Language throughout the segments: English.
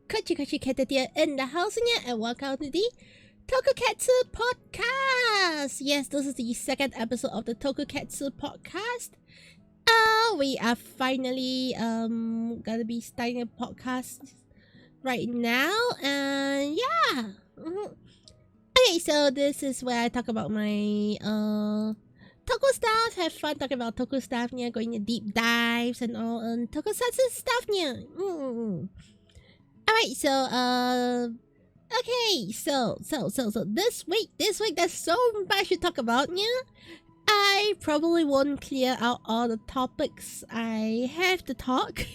caturteer in the house and welcome to the TokuCatSu podcast. Yes, this is the second episode of the TokuCatSu podcast. We are finally gonna be starting a podcast right now, and yeah. Okay, so this is where I talk about my Toku stuff, have fun talking about Toku stuff, going to deep dives and all, and Tokusatsu stuff, Alright, so, okay, so, this week, there's so much to talk about, I probably won't clear out all the topics I have to talk.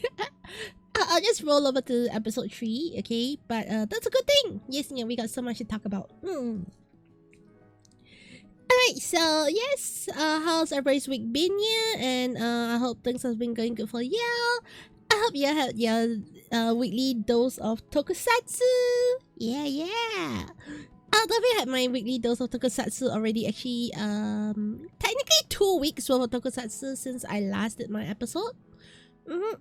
I'll just roll over to episode 3, okay? But that's a good thing. Yes, we got so much to talk about. Alright, so yes, how's everybody's week been, And I hope things have been going good for you. I hope you had your weekly dose of Tokusatsu. Yeah. I definitely had my weekly dose of Tokusatsu already. Actually, technically 2 weeks worth of Tokusatsu since I last did my episode. Alright,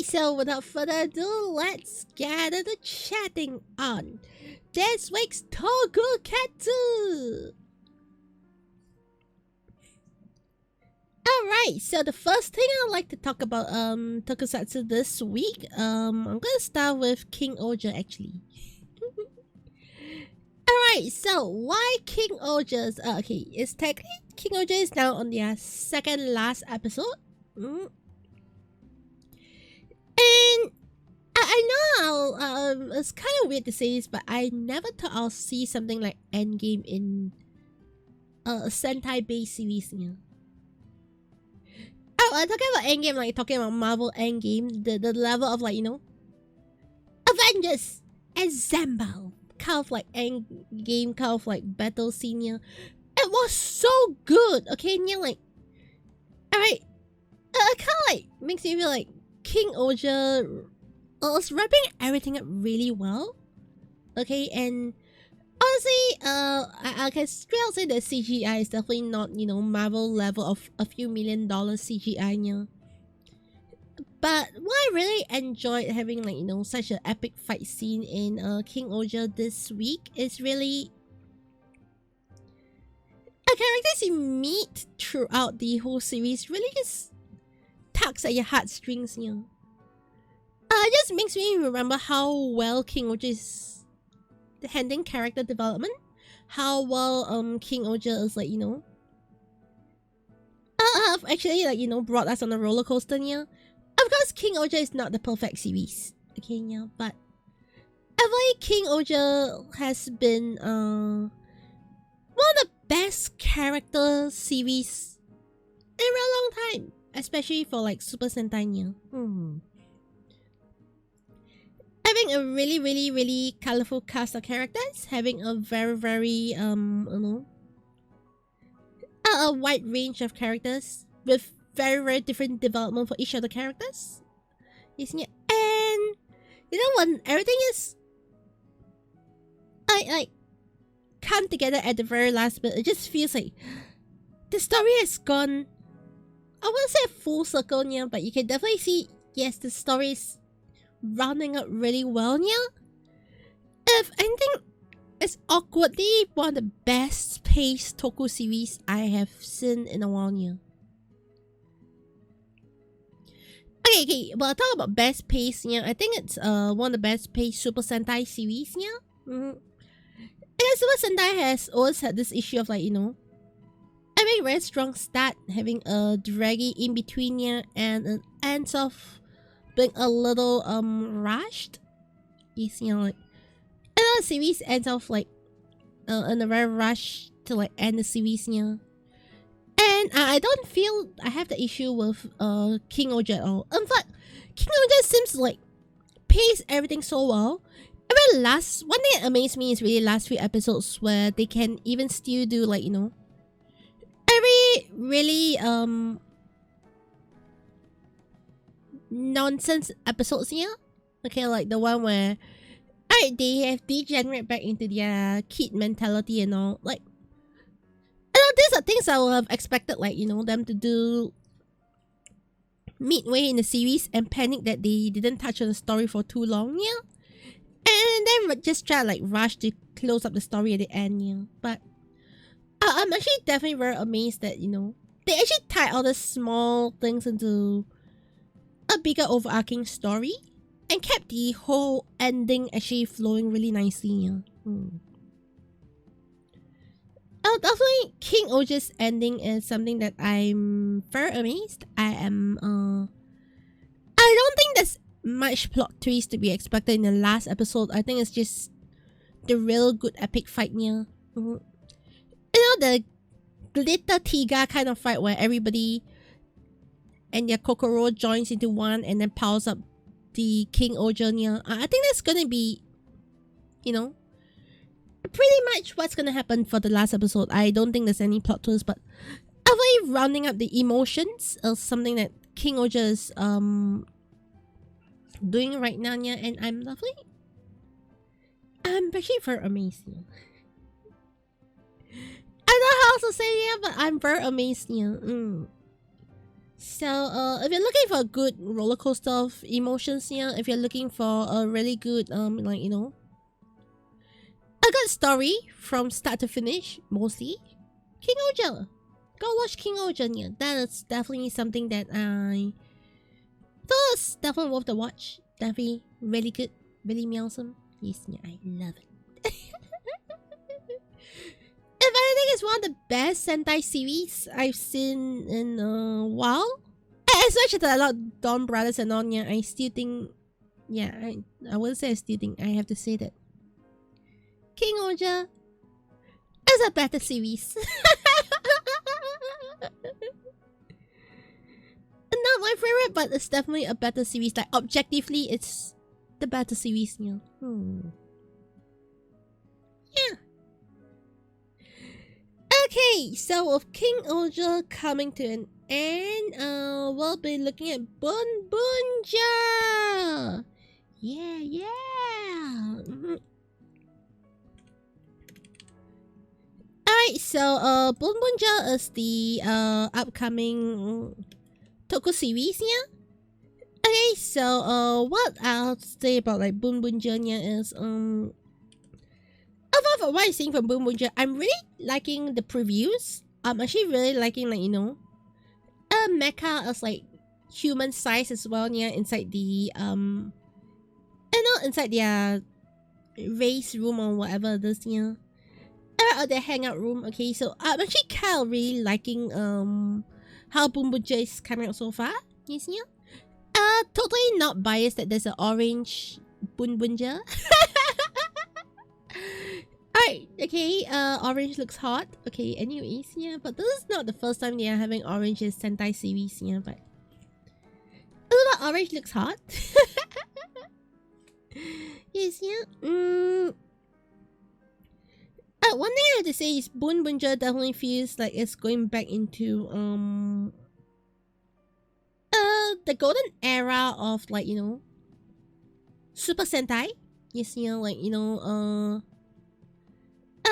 so without further ado, let's get into chatting on this week's TokuCatSu. Alright, so the first thing I'd like to talk about Tokusatsu this week, I'm gonna start with King Oja actually. Alright, so why King Oja's okay, it's technically King Oja is now on their second last episode. And I know it's kind of weird to say this, but I never thought I'll see something like Endgame in a Sentai based series. I'm talking about Endgame, like talking about Marvel Endgame, the level of like, Avengers Assemble, kind of like Endgame, kind of like battle scene. It was so good, okay? Like, alright, it kind of like makes me feel like King Oja was wrapping everything up really well, okay? And honestly, I can straight out say that CGI is definitely not, Marvel level of a few $1 million CGI, But what I really enjoyed having, like, such an epic fight scene in King Oja this week is really the characters you meet throughout the whole series really just tugs at your heartstrings, It just makes me remember how well King Oja is handling character development, how well King Oja is like, actually like, brought us on a roller coaster. Of course, King Oja is not the perfect series, okay, but I feel like King Oja has been one of the best character series in a real long time, especially for like Super Sentai. Having a really colorful cast of characters, having a very a wide range of characters with very different development for each of the characters. And when everything is like come together at the very last bit, it just feels like the story has gone, I wouldn't say a full circle, but you can definitely see, yes, the story is rounding up really well, If anything, it's awkwardly one of the best paced Toku series I have seen in a while, Okay, well, talk about best pace, I think it's one of the best paced Super Sentai series, And Super Sentai has always had this issue of like, having a very strong start, having a draggy in between, and an ends off being a little rushed. Like another series ends off like in a very rush to like end the series, And I don't feel I have the issue with King Oja at all. In fact, King Oja seems to like pace everything so well. And then one thing that amazed me is really last 3 episodes where they can even still do like, every really nonsense episodes, okay, like the one where they have degenerate back into their kid mentality and all. Like, these are things I would have expected, like, them to do midway in the series and panic that they didn't touch on the story for too long, yeah. And then just try to like rush to close up the story at the end, yeah. But I'm actually definitely very amazed that, you know, they actually tie all the small things into a bigger overarching story and kept the whole ending actually flowing really nicely, yeah. Definitely King Oja's ending is something that I'm very amazed. I don't think there's much plot twist to be expected in the last episode. I think it's just the real good epic fight, yeah. You know, the glitter tiga kind of fight where everybody and their Kokoro joins into one and then powers up the King Oja, yeah. I think that's gonna be, you know, pretty much what's gonna happen for the last episode. I don't think there's any plot twist, but really rounding up the emotions is something that King Oja is doing right now, yeah, and I'm actually very amazed, yeah. I don't know how else to say, yeah, but I'm very amazed, yeah. So if you're looking for a good roller coaster of emotions, yeah, if you're looking for a really good like, you know, a good story from start to finish, mostly King Oja. Go watch King Oja, yeah. That is definitely something that I thought was definitely worth the watch. Definitely really good, really awesome. Yes, yeah, I love it. If anything, it's one of the best Sentai series I've seen in a while. As much as I love Dawn Brothers and all, yeah, I still think, yeah, I wouldn't say I still think, I have to say that King Oja is a better series. Not my favorite, but it's definitely a better series. Like, objectively, it's the better series, yeah. Yeah. Okay, so with King Oja coming to an end, we'll be looking at Bunbunja. Yeah. Alright, so Bunbunja is the upcoming Toku series, yeah. Okay, so what I'll say about like Bunbunja is about what I'm seeing from Bunbunja, I'm really liking the previews. I'm actually really liking, like, you know, a mecha is like human size as well, yeah, inside the you know, inside their race room or whatever it is, yeah. Or their hangout room. Okay, so I'm actually kind of really liking how Bunbunja is coming out so far. Yes, yeah. Totally not biased that there's an orange Bunbunja. Alright, okay, orange looks hot. Okay, anyways, yeah, but this is not the first time they are having orange in Sentai series, yeah, but orange looks hot. Yes, yeah. One thing I have to say is Bunbunja definitely feels like it's going back into the golden era of, like, you know, Super Sentai. Yes, you know, like, you know,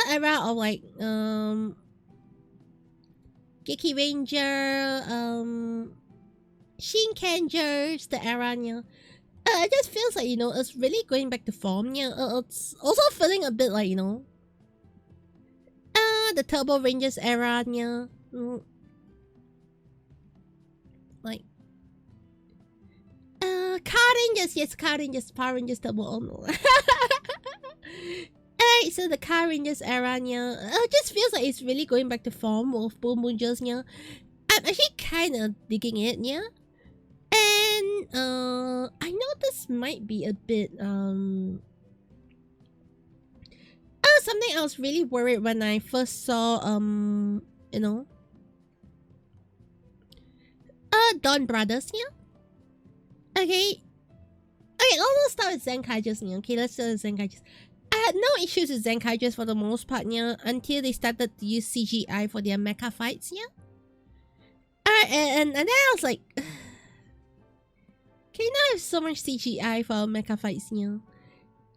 era of like Geki Ranger, Shinkangers, the era, yeah. It just feels like, you know, it's really going back to form, yeah. It's also feeling a bit like, you know, the Turbo Rangers era, yeah. Like, Car Rangers, yes, Car Rangers, Power Rangers, Turbo, oh no. Alright, so the Car Rangers era, yeah, it just feels like it's really going back to form with Bunbunjas, yeah. I'm actually kind of digging it, yeah. And, I know this might be a bit, something I was really worried when I first saw, you know, Dawn Brothers, yeah. Okay, let's start with Zenkaijus, yeah. Okay, let's start with Zenkaijus. I had no issues with Zenkaijus for the most part, yeah, until they started to use CGI for their mecha fights, yeah. Alright, and then I was like, can you not have so much CGI for mecha fights, yeah?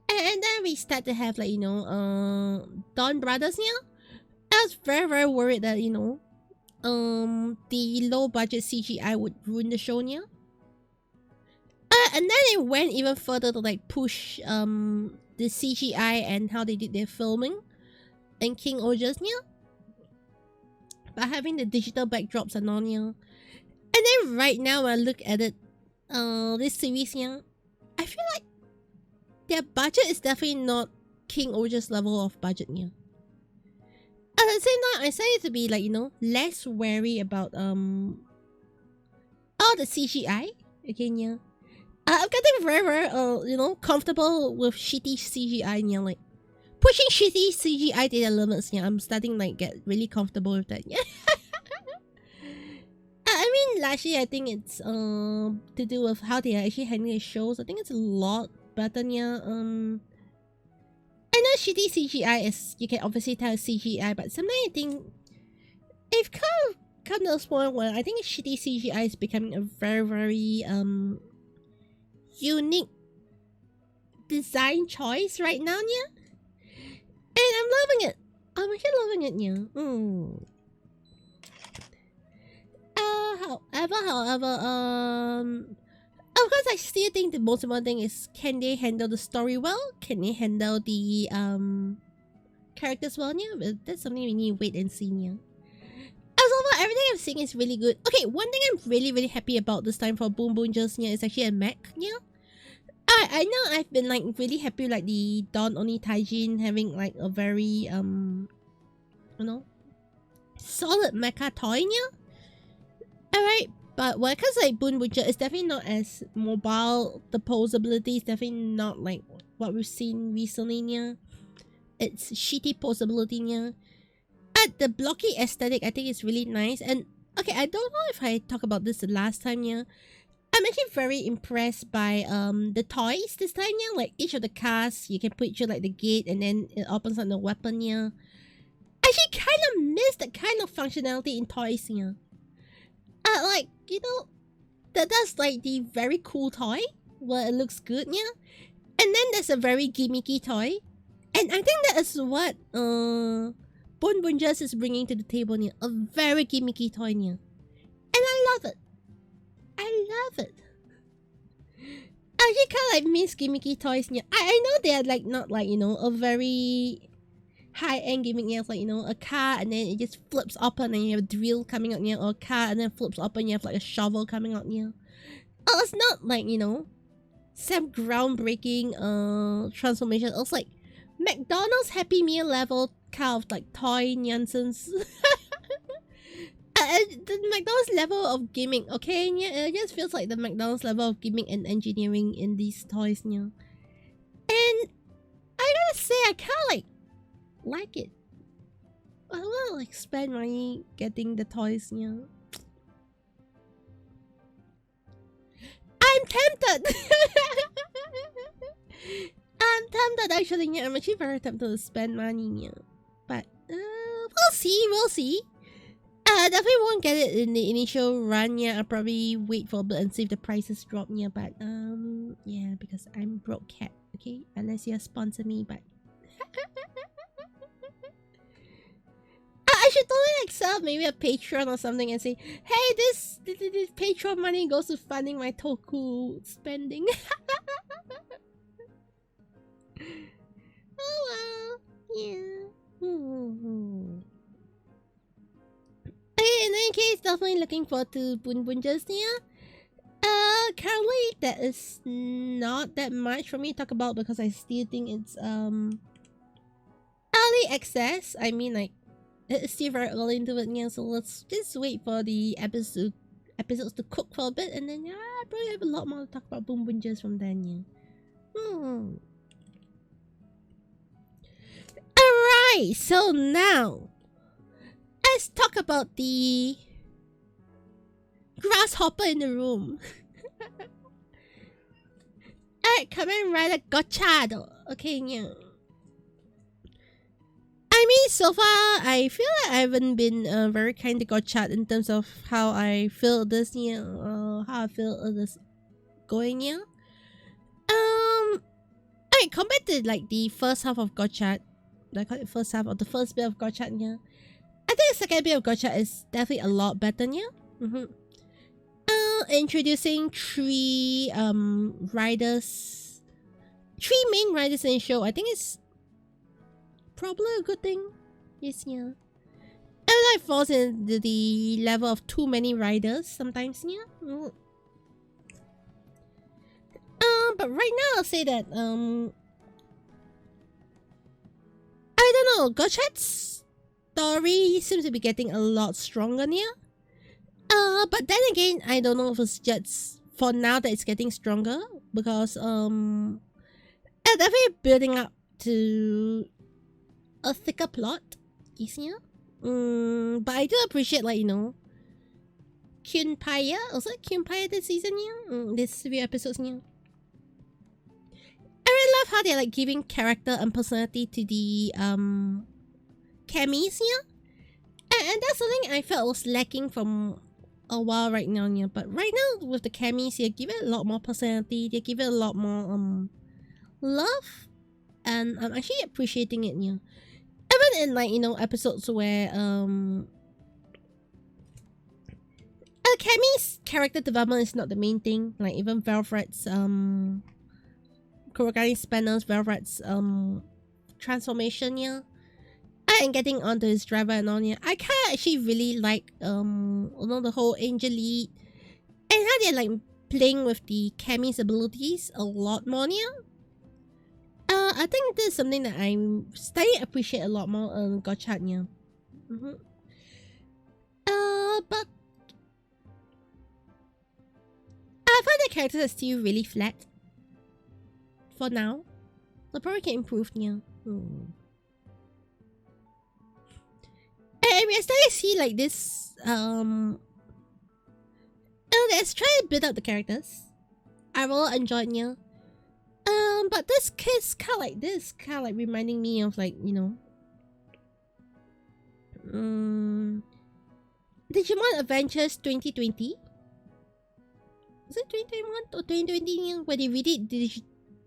And then we start to have, like, you know, Dawn Brothers, yeah. I was very, worried that, you know, the low budget CGI would ruin the show, yeah. And then it went even further to like push the CGI and how they did their filming in King Ojas, yeah. By having the digital backdrops and all, yeah. And then right now when I look at it, this series, yeah, I feel like their budget is definitely not King Ojas level of budget, yeah. At the same time, I started to be like, you know, less wary about all the CGI again, yeah. I'm getting very, very you know, comfortable with shitty CGI, yeah, like pushing shitty CGI to the limits, yeah. I'm starting like get really comfortable with that, yeah. I mean, largely, I think it's to do with how they are actually handling the shows. I think it's a lot better, yeah. I know shitty CGI is, you can obviously tell CGI, but sometimes I think they've kind of come to this point where I think shitty CGI is becoming a very, very unique design choice right now, yeah. And I'm loving it. I'm actually loving it, yeah. However, of course, I still think the most important thing is, can they handle the story well? Can they handle the characters well? Yeah, but that's something we need to wait and see. Yeah. As overall, everything I'm seeing is really good. Okay, one thing I'm really happy about this time for Boom Boom Just yeah is actually a mech. Yeah. I know I've been like really happy with, like the Don Oni Taijin having like a very you know, solid mecha toy. Yeah. Alright, but when it comes to like Boon Butcher, it's definitely not as mobile. The posability is definitely not like what we've seen recently, yeah. It's shitty posability, yeah. At the blocky aesthetic, I think it's really nice. And okay, I don't know if I talked about this the last time, yeah. I'm actually very impressed by the toys this time, yeah. Like each of the cars, you can put through like the gate and then it opens on the weapon, yeah. I actually kind of miss that kind of functionality in toys, yeah. Like, you know, that's like the very cool toy where it looks good, yeah. And then there's a very gimmicky toy. And I think that is what Bon Bon Just is bringing to the table, yeah. A very gimmicky toy, yeah. And I love it. I love it. I actually kind of like miss gimmicky toys, yeah. I know they are like not like, you know, a very high-end gimmick, yeah, like, you know, a car and then it just flips open and you have a drill coming out, yeah, or a car and then flips open and you have like a shovel coming out, yeah. Oh, it's not like, you know, some groundbreaking transformation. It's like McDonald's Happy Meal level kind of like toy nonsense. The McDonald's level of gimmick, okay, yeah, it just feels like the McDonald's level of gimmick and engineering in these toys, yeah. And I gotta say, I kind of like it. I want to like spend money getting the toys, yeah. I'm tempted. I'm tempted actually, yeah. I'm actually very tempted to spend money, yeah. But we'll see. Definitely won't get it in the initial run, yeah. I'll probably wait for a bit and see if the prices drop, yeah. But yeah, because I'm broke cat, okay. Unless you sponsor me, but I should totally like set up maybe a Patreon or something and say, hey, this Patreon money goes to funding my Toku spending. Oh well, yeah. Okay, in any case, definitely looking forward to Boon Boon Just, yeah. Currently that is not that much for me to talk about because I still think it's early access. I mean, like, it's still very early into it, yeah, so let's just wait for the episodes to cook for a bit and then, yeah, I probably have a lot more to talk about Boom Boom Just from then, yeah. Alright, so now let's talk about the grasshopper in the room. Alright, Kamen Rider Gotchado. Okay, yeah. I mean, so far, I feel like I haven't been very kind to Gotchat in terms of how I feel this year, how I feel this going year. Alright, compared to like the first half of Gotchat, like the first half of the first bit of Gotchat, yeah, I think the second bit of Gotchat is definitely a lot better, yeah. introducing three riders, three main riders in the show, I think it's probably a good thing. Yes, yeah. And like falls into the level of too many riders sometimes, yeah. But right now I'll say that I don't know, Gotchat's story seems to be getting a lot stronger now. But then again, I don't know if it's just for now that it's getting stronger because it's definitely building up to a thicker plot. Easier. But I do appreciate, like, you know, Kunpaya. Also Kunpaya this season, yeah. This 3 episodes, yeah. I really love how they're like giving character and personality to the camis, yeah. And that's something I felt was lacking from a while right now, yeah. But right now with the camis, they give it a lot more personality. They give it a lot more love, and I'm actually appreciating it, yeah. Even in, like, you know, episodes where Cammy's character development is not the main thing. Like even Velvet's Kurogane Spanner's Velvet's transformation, yeah. And getting onto his driver and all, yeah. I kinda actually really like you know, the whole Angel Lead and how they're like playing with the Cammy's abilities a lot more, yeah. I think this is something that I'm starting to appreciate a lot more on Gotchat, yeah. But I find the characters are still really flat for now. So probably can improve, yeah. And we're starting to see like this let's try to build up the characters. I really enjoyed, yeah. But this kid's kind of like reminding me of, like, you know, Digimon Adventures 2020. Is it 2021 or 2020? Where they redid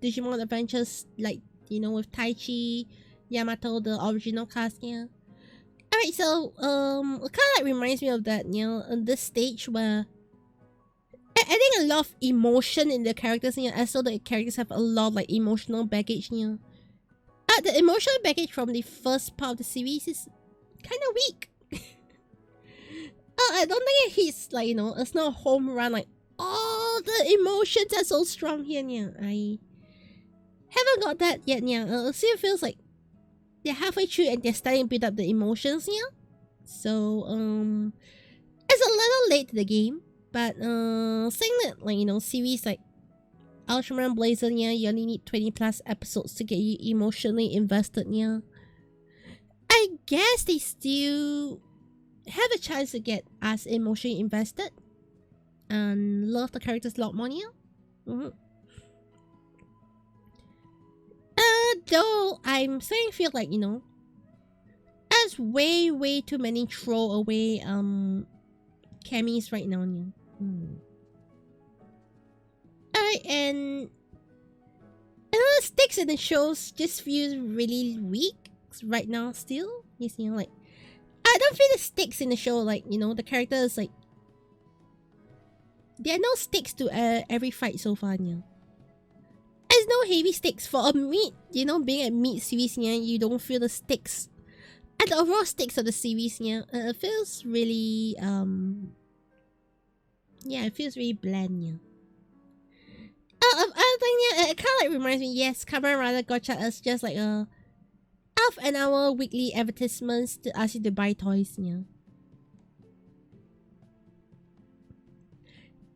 Digimon Adventures, like, you know, with Taichi, Yamato, the original cast, yeah. Alright, so it kind of like reminds me of that, you know, on this stage where adding a lot of emotion in the characters, you know, as though the characters have a lot of, like, emotional baggage, you know. The emotional baggage from the first part of the series is kind of weak. I don't think it hits, like, you know, it's not a home run, like, all the emotions are so strong here, yeah. I haven't got that yet, yeah. It still feels like they're halfway through and they're starting to build up the emotions, yeah. So, it's a little late to the game. But saying that, like, you know, series like Ultraman Blazer, yeah, you only need 20 plus episodes to get you emotionally invested, yeah. I guess they still have a chance to get us emotionally invested and love the characters a lot more, yeah. Though I'm starting to feel like, you know, there's way too many throwaway camis right now, yeah. And the stakes in the shows just feels really weak right now still. You see, like, I don't feel the stakes in the show, like, you know, the characters, like, there are no stakes to every fight so far, yeah. There's no heavy stakes for a meat, you know, being a meat series, yeah, you don't feel the stakes. And the overall stakes of the series, yeah, it feels really, yeah, it feels really bland, yeah. Other thing, yeah, it kind of like reminds me, yes, Kamen Rider Gotcha is just like a half an hour weekly advertisements to ask you to buy toys, yeah.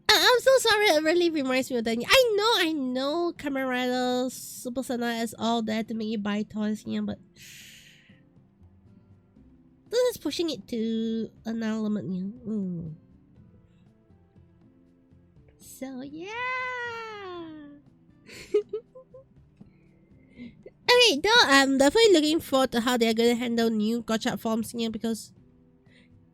I'm so sorry, it really reminds me of that. I know Kamen Rider Super Sentai is all there to make you buy toys, yeah, but this is pushing it to another limit, yeah. So yeah. Okay, though I'm definitely looking forward to how they're gonna handle new gotcha forms here, because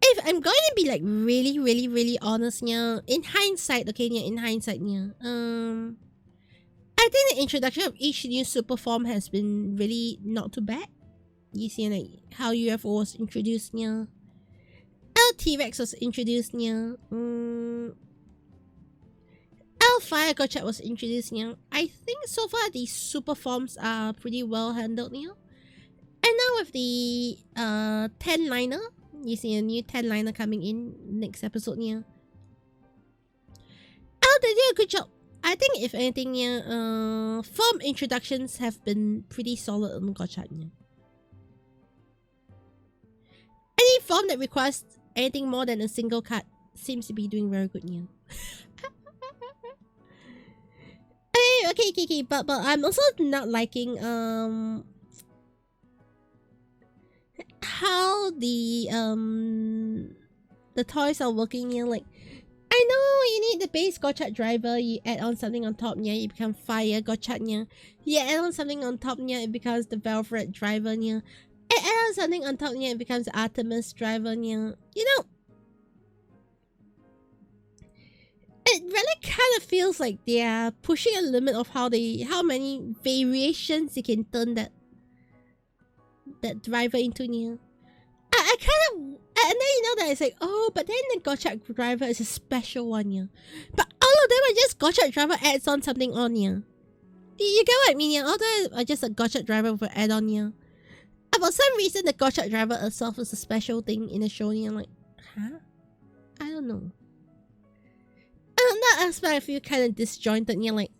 if I'm going to be like really honest here, in hindsight, okay, yeah, in hindsight, yeah, I think the introduction of each new super form has been really not too bad. You see, like how UFO was introduced, yeah, T-Rex was introduced, yeah, Fire Gotcha was introduced, I think so far the super forms are pretty well handled, And now with the 10-liner, you see a new 10-liner coming in next episode, Oh, they did a good job. I think if anything, form introductions have been pretty solid on Gotcha, Any form that requires anything more than a single card seems to be doing very good, Okay, but I'm also not liking how the toys are working, like I know you need the base Gotcha driver, you add on something on top, you become Fire Gotcha, you add on something on top, it becomes the Velvet driver, add on something on top, it becomes the Artemis driver, it really kind of feels like they are pushing a limit of how many variations they can turn that driver into, I kind of, and then that it's like, oh, but then the Gotcha driver is a special one, But all of them are just Gotcha driver adds on something on, You get what I mean, All of them are just a Gotcha driver with add-on, For some reason, the Gotcha driver itself is a special thing in the show, I'm like, huh? I don't know. And on that aspect, I feel kind of disjointed, like,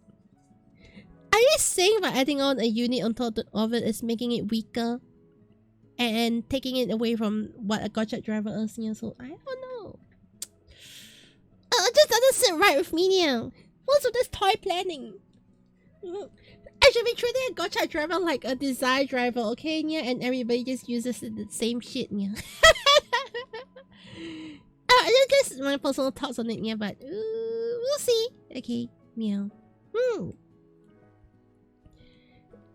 are you saying by adding on a unit on top of it is making it weaker? And taking it away from what a Gotcha driver is, so I don't know. It just doesn't sit right with me, What's with this toy planning? I should be treating a Gotcha driver like a design driver, okay, and everybody just uses the same shit, That's just my personal thoughts on it, but we'll see. Okay, meow.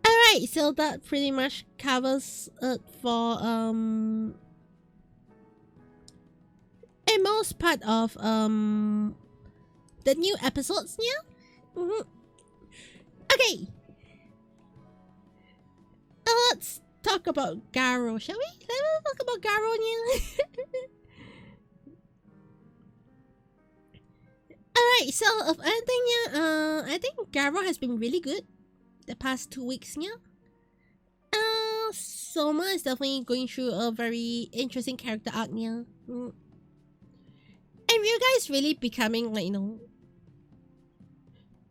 Alright, so that pretty much covers it for a most part of the new episodes, Okay. Let's talk about Garo, shall we? Let's talk about Garo, Alright, so if anything, I think Garo has been really good the past 2 weeks, Soma is definitely going through a very interesting character arc, And you guys really becoming, like,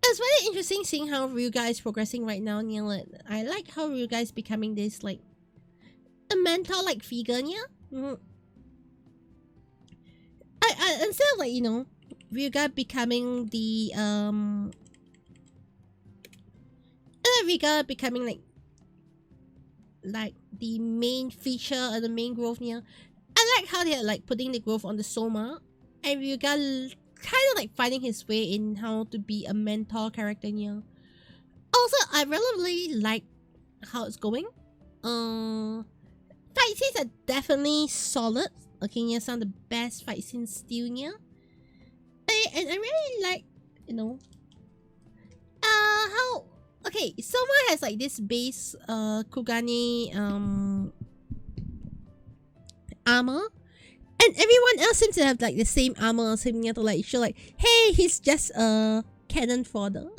it's very interesting seeing how Ryuga is progressing right now, Like, I like how Ryuga is becoming this, like, a mentor-like figure, I instead of, like, Ryuga becoming the, Ryuga becoming, like the main feature or the main growth, I like how they're, like, putting the growth on the Soma. And Ryuga kind of, like, finding his way in how to be a mentor character, Also, I really like how it's going. Fight scenes are definitely solid. Okay, some of the best fight scenes still, And I really like, how... Okay, Soma has, like, this base, Kugane, armor. And everyone else seems to have, like, the same armor, to, like, show, like, hey, he's just a cannon fodder.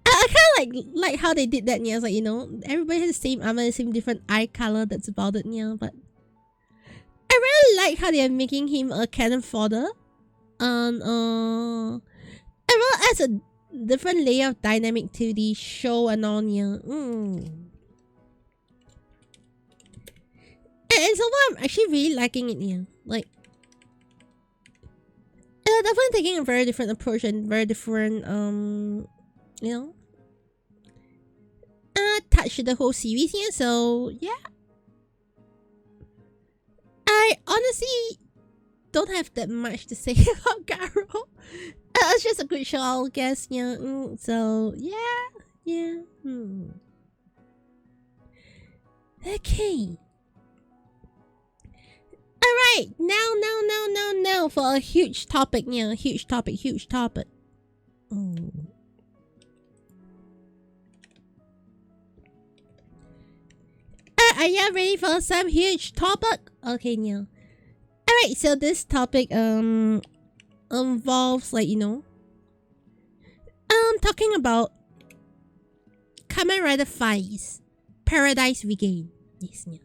I kind of like how they did that, It's like, everybody has the same armor, the same different eye color, that's about it, But I really like how they are making him a cannon fodder. And, it really adds a different layer of dynamic to the show and all, And so far, I'm actually really liking it, Like, they're definitely taking a very different approach and very different, touch to the whole series, So, yeah. I honestly don't have that much to say about Garo. It's just a good show, I guess, So, yeah. Okay. Alright, now for a huge topic, huge topic. Are you ready for some huge topic? Okay, Alright, so this topic, involves like, talking about Kamen Rider 5's Paradise Regain. Yes, yeah.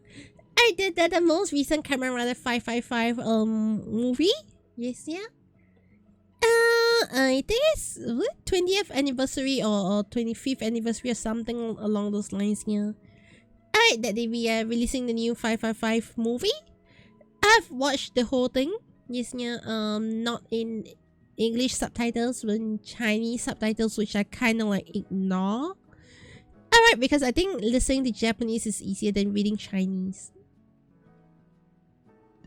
I did that the most recent Kamen Rider 555 movie. Yes, yeah. I think it's 20th anniversary or 25th anniversary or something along those lines, yeah. Alright, that they be releasing the new 555 movie. I've watched the whole thing. Yes, yeah. Not in English subtitles, but in Chinese subtitles, which I kind of like ignore. Alright, because I think listening to Japanese is easier than reading Chinese.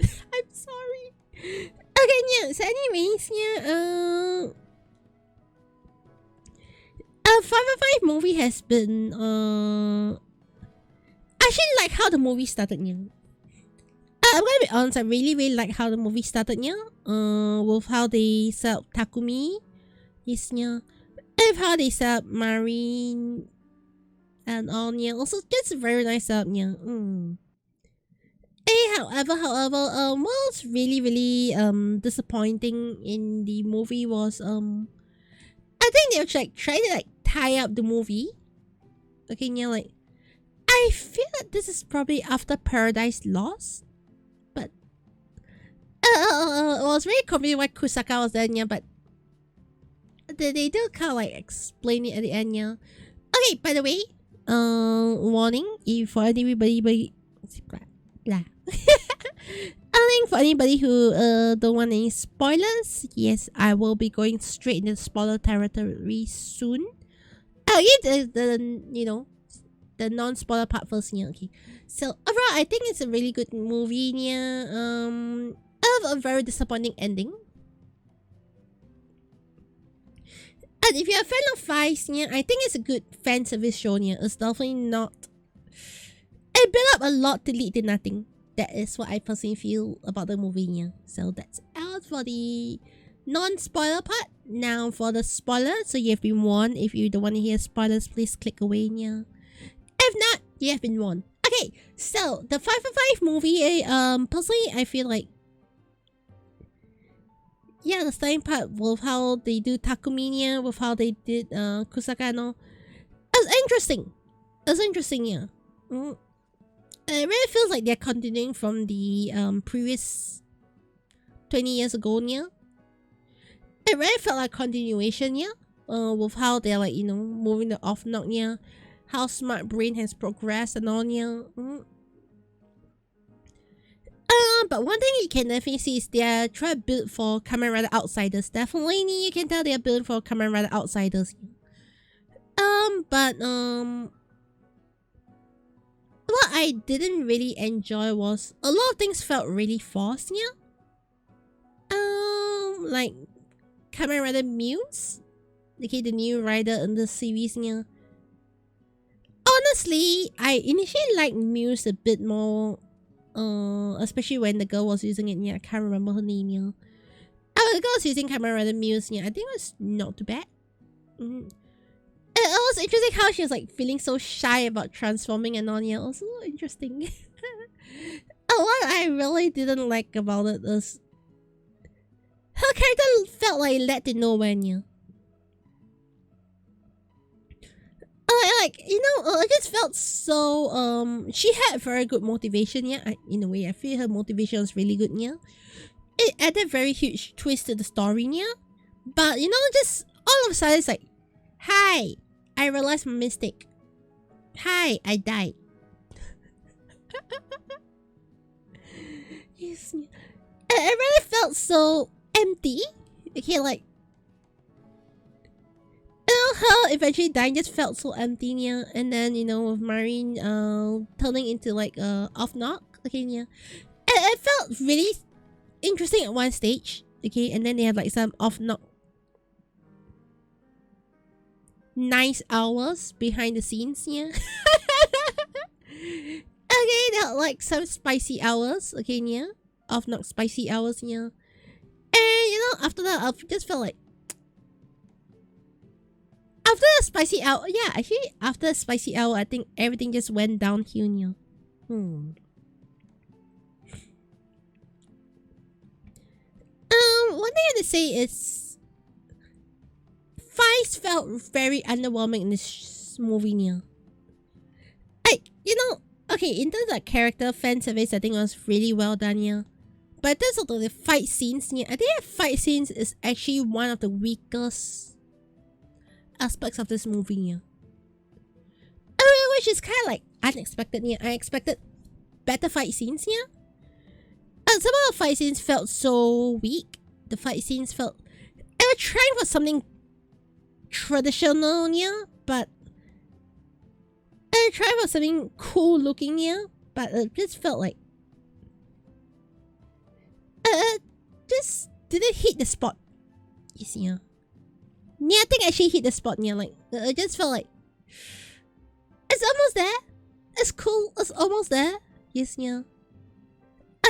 I'm sorry. Okay, yeah. So anyways, yeah. 555 movie has been I actually like how the movie started, yeah. I'm gonna be honest, I really like how the movie started, yeah. With how they set up Takumi, yes, yeah. And how they set up Marine and all, yeah. Also, just a very nice up, yeah. However, what's really disappointing in the movie was I think they were like trying to like tie up the movie. Okay, yeah, like I feel that this is probably after Paradise Lost, but it was very convenient why Kusaka was there, yeah, but they do kind of like explain it at the end, yeah. Okay, by the way, warning if for anybody, blah. I think for anybody who don't want any spoilers, yes, I will be going straight into spoiler territory soon. I'll get the non-spoiler part first, yeah, okay. So overall, I think it's a really good movie, yeah. Of a very disappointing ending. And if you're a fan of Vice, yeah, I think it's a good fan service show, yeah. It's definitely not. It built up a lot to lead to nothing. That is what I personally feel about the movie, yeah. So that's out for the non-spoiler part. Now for the spoiler, so you have been warned. If you don't want to hear spoilers, please click away, yeah. If not, you have been warned. Okay, so the 555 movie, personally, I feel like, yeah, the starting part with how they do Takuminia, with how they did Kusaka and all, it's interesting. It's interesting, yeah. It really feels like they're continuing from the previous 20 years ago, yeah. It really felt like continuation, yeah. With how they're like, moving the off knock, yeah. How Smart Brain has progressed and all, yeah. But one thing you can definitely see is they're trying to build for Kamen Rider Outsiders. Definitely, you can tell they're building for Kamen Rider Outsiders. What I didn't really enjoy was a lot of things felt really forced, yeah. Like Kamen Rider Muse, okay, the new rider in the series, yeah. Honestly, I initially liked Muse a bit more, especially when the girl was using it, yeah. I can't remember her name, yeah. The girl was using Kamen Rider Muse, yeah. I think it was not too bad. It was interesting how she was like feeling so shy about transforming and all, yeah. Also interesting. What I really didn't like about it is her character felt like led to nowhere, yeah. It just felt so she had very good motivation, yeah. In a way, I feel her motivation was really good, yeah. It added very huge twist to the story, yeah. But just all of a sudden it's like, hi, I realized my mistake. Hi, I died. Yes. It really felt so empty. Okay, like her eventually dying just felt so empty, yeah. And then with Marine turning into like off knock, okay, yeah. It felt really interesting at one stage, okay, and then they had like some off knock nice hours behind the scenes, yeah. Okay, they had like some spicy hours, okay, yeah. Off knock spicy hours, yeah. And after that I just felt like after the spicy hour, yeah, actually after the spicy hour, I think everything just went downhill, yeah. One thing I have to say is fights felt very underwhelming in this movie, yeah. Okay, in terms of character fan service, I think it was really well done, yeah. But in terms of the fight scenes, yeah, I think the fight scenes is actually one of the weakest aspects of this movie, yeah. Which is kind of like unexpected, yeah. I expected better fight scenes, yeah. And some of the fight scenes felt so weak. The fight scenes felt... They were trying for something traditional, yeah, but... I tried for something cool looking, yeah, but it just felt like... just didn't hit the spot. You see, yeah. Yeah, I think I actually hit the spot, yeah, like... it just felt like... It's almost there. It's cool. It's almost there. Yes, yeah.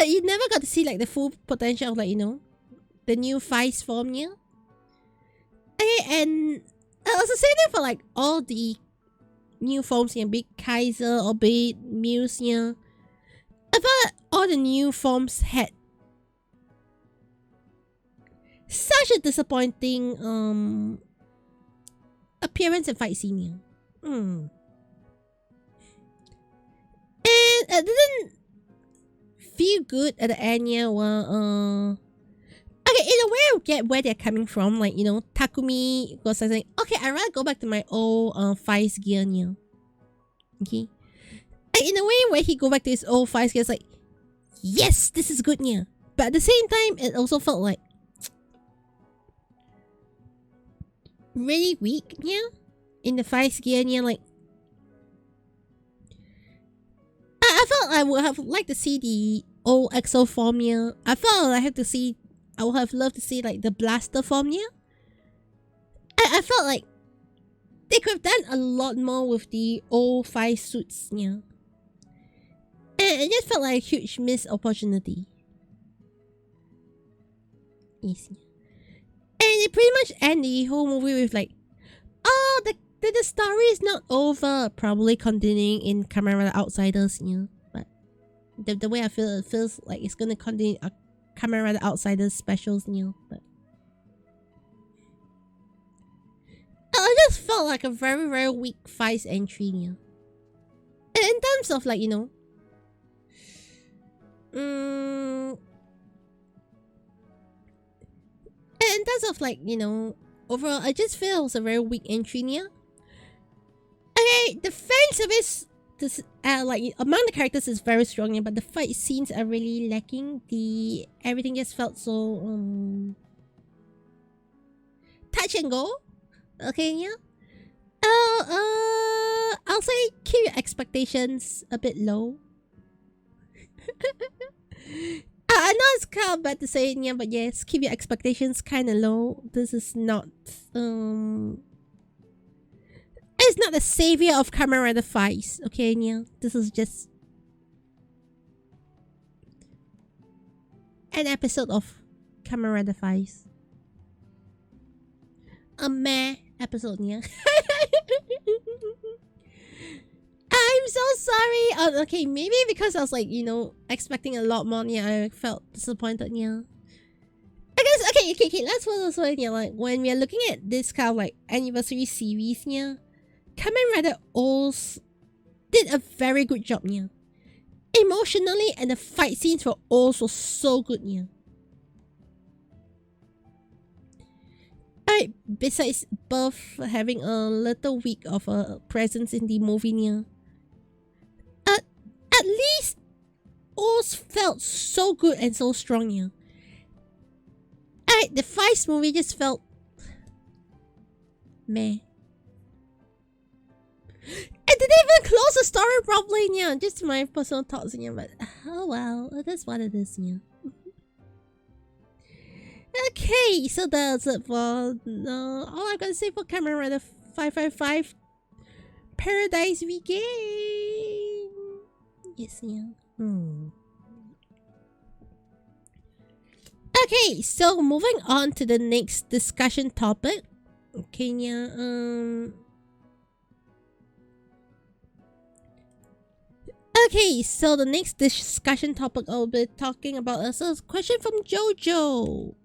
You never got to see like the full potential of like, the new Vice form, yeah. Okay, and also same thing for like all the new forms, yeah, be it Kaiser or be it Muse, yeah. I thought all the new forms had such a disappointing appearance and fight scene, yeah. And it didn't feel good at the end, yeah. Well, okay, in a way I get where they're coming from. Like, Takumi was like saying, okay, I'd rather go back to my old Vice gear, yeah. Okay. And in a way where he go back to his old Vice gear, it's like, yes, this is good, yeah. But at the same time, it also felt like really weak, yeah. In the Vice gear, yeah, like I felt I would have liked to see the old EXO form, yeah. I felt I would have loved to see like the blaster form, yeah. I felt like they could have done a lot more with the old Vice suits, yeah. And it just felt like a huge missed opportunity. Easy. And they pretty much end the whole movie with like, oh, the story is not over. Probably continuing in Kamen Rider Outsiders, yeah. But the way I feel, it feels like it's gonna continue a Kamen Rider Outsiders specials, yeah. But I just felt like a very, very weak Vice entry, yeah. In terms of like, in terms of like, overall, I just feel it was a very weak entry, yeah. Okay, the fan service, like among the characters is very strong, yeah, but the fight scenes are really lacking. Everything just felt so touch and go. Okay, yeah. I'll say keep your expectations a bit low. I know it's kind of bad to say it, yeah, but yes, keep your expectations kind of low. This is not it's not the savior of Kamen Rider Vice, okay, yeah. This is just an episode of Kamen Rider Vice. A meh episode, yeah. I'm so sorry. Okay, maybe because I was like, expecting a lot more, yeah, I felt disappointed, yeah. I guess, okay, let's put this one, yeah, like, when we are looking at this kind of, like, anniversary series, yeah, Kamen Rider O's did a very good job, yeah. Emotionally, and the fight scenes for also so good, yeah. Alright, besides Buff having a little week of a presence in the movie, yeah. At least O's felt so good and so strong, yeah. Alright, the Vice movie just felt meh. It didn't even close the story properly, yeah. Just my personal thoughts, yeah, but oh well, it is what it is, yeah. Okay, so that's it for all I'm gonna say for Kamen Rider 555 Paradise Regain. Yes, yeah. Okay, so moving on to the next discussion topic. Okay, yeah. Okay, so the next discussion topic I'll be talking about is a question from Jojo.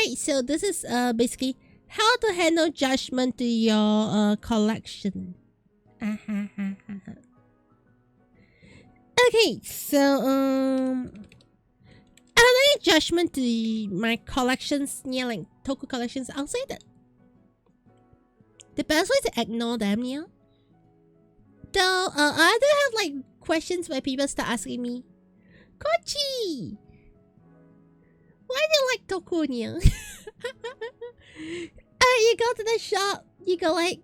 Alright, so this is basically how to handle judgment to your collection. Okay, so any judgment to my collections, yeah, like Toku collections, I'll say that the best way to ignore them, yeah. Though I do have like questions where people start asking me, Kochi, why do you like Toku, yeah? You go to the shop, you go like,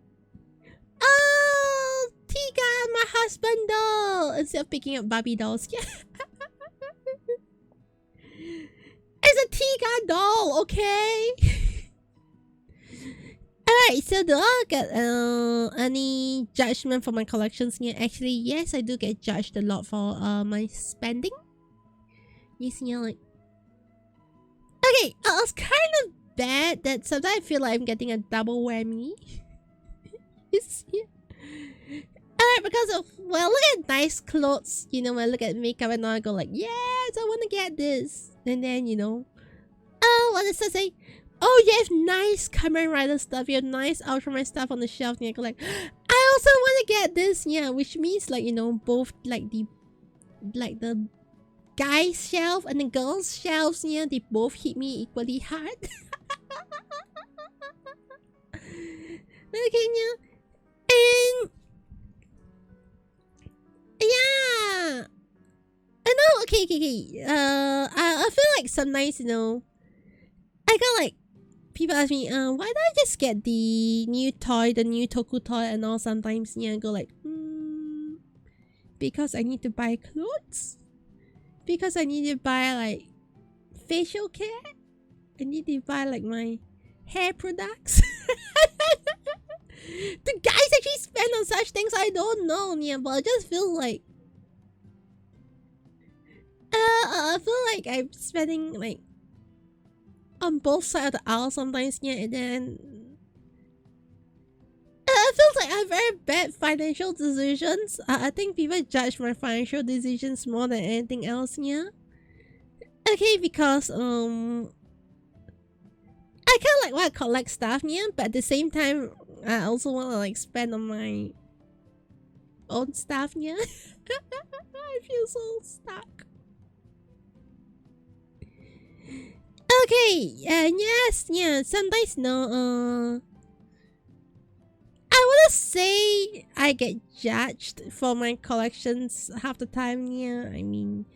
oh, Tiga, my husband doll, instead of picking up Barbie dolls, yeah. It's a Tiga doll, okay? Alright, so do I get any judgment for my collections here? Actually, yes, I do get judged a lot for my spending. You see, like... Okay, it's kind of bad that sometimes I feel like I'm getting a double whammy. You see? Alright, because of, well, look at nice clothes, you know, when I look at makeup and all, I go like, yes, I want to get this. And then, you know, what does it say? Oh, you have nice Kamen Rider stuff, you have nice Ultraman stuff on the shelf, and I go like, I also want to get this, yeah, which means like, you know, both like the guys shelf and the girls shelves, yeah, they both hit me equally hard. Okay, yeah. And yeah, I know. Okay. I feel like sometimes, you know, I got like people ask me, why don't I just get the new toy, the new Toku toy, and all. Sometimes, yeah, I go like, because I need to buy clothes, because I need to buy like facial care, I need to buy like my hair products. Do guys actually spend on such things? I don't know, yeah, but I just feel like I feel like I'm spending like on both sides of the aisle sometimes, yeah, and then it feels like I have very bad financial decisions. I think people judge my financial decisions more than anything else, yeah. Okay, because I kind of like want to collect stuff, yeah, but at the same time, I also want to like spend on my own stuff, yeah. I feel so stuck. Okay, yes, yeah, sometimes no, I wouldn't say I get judged for my collections half the time, yeah, I mean,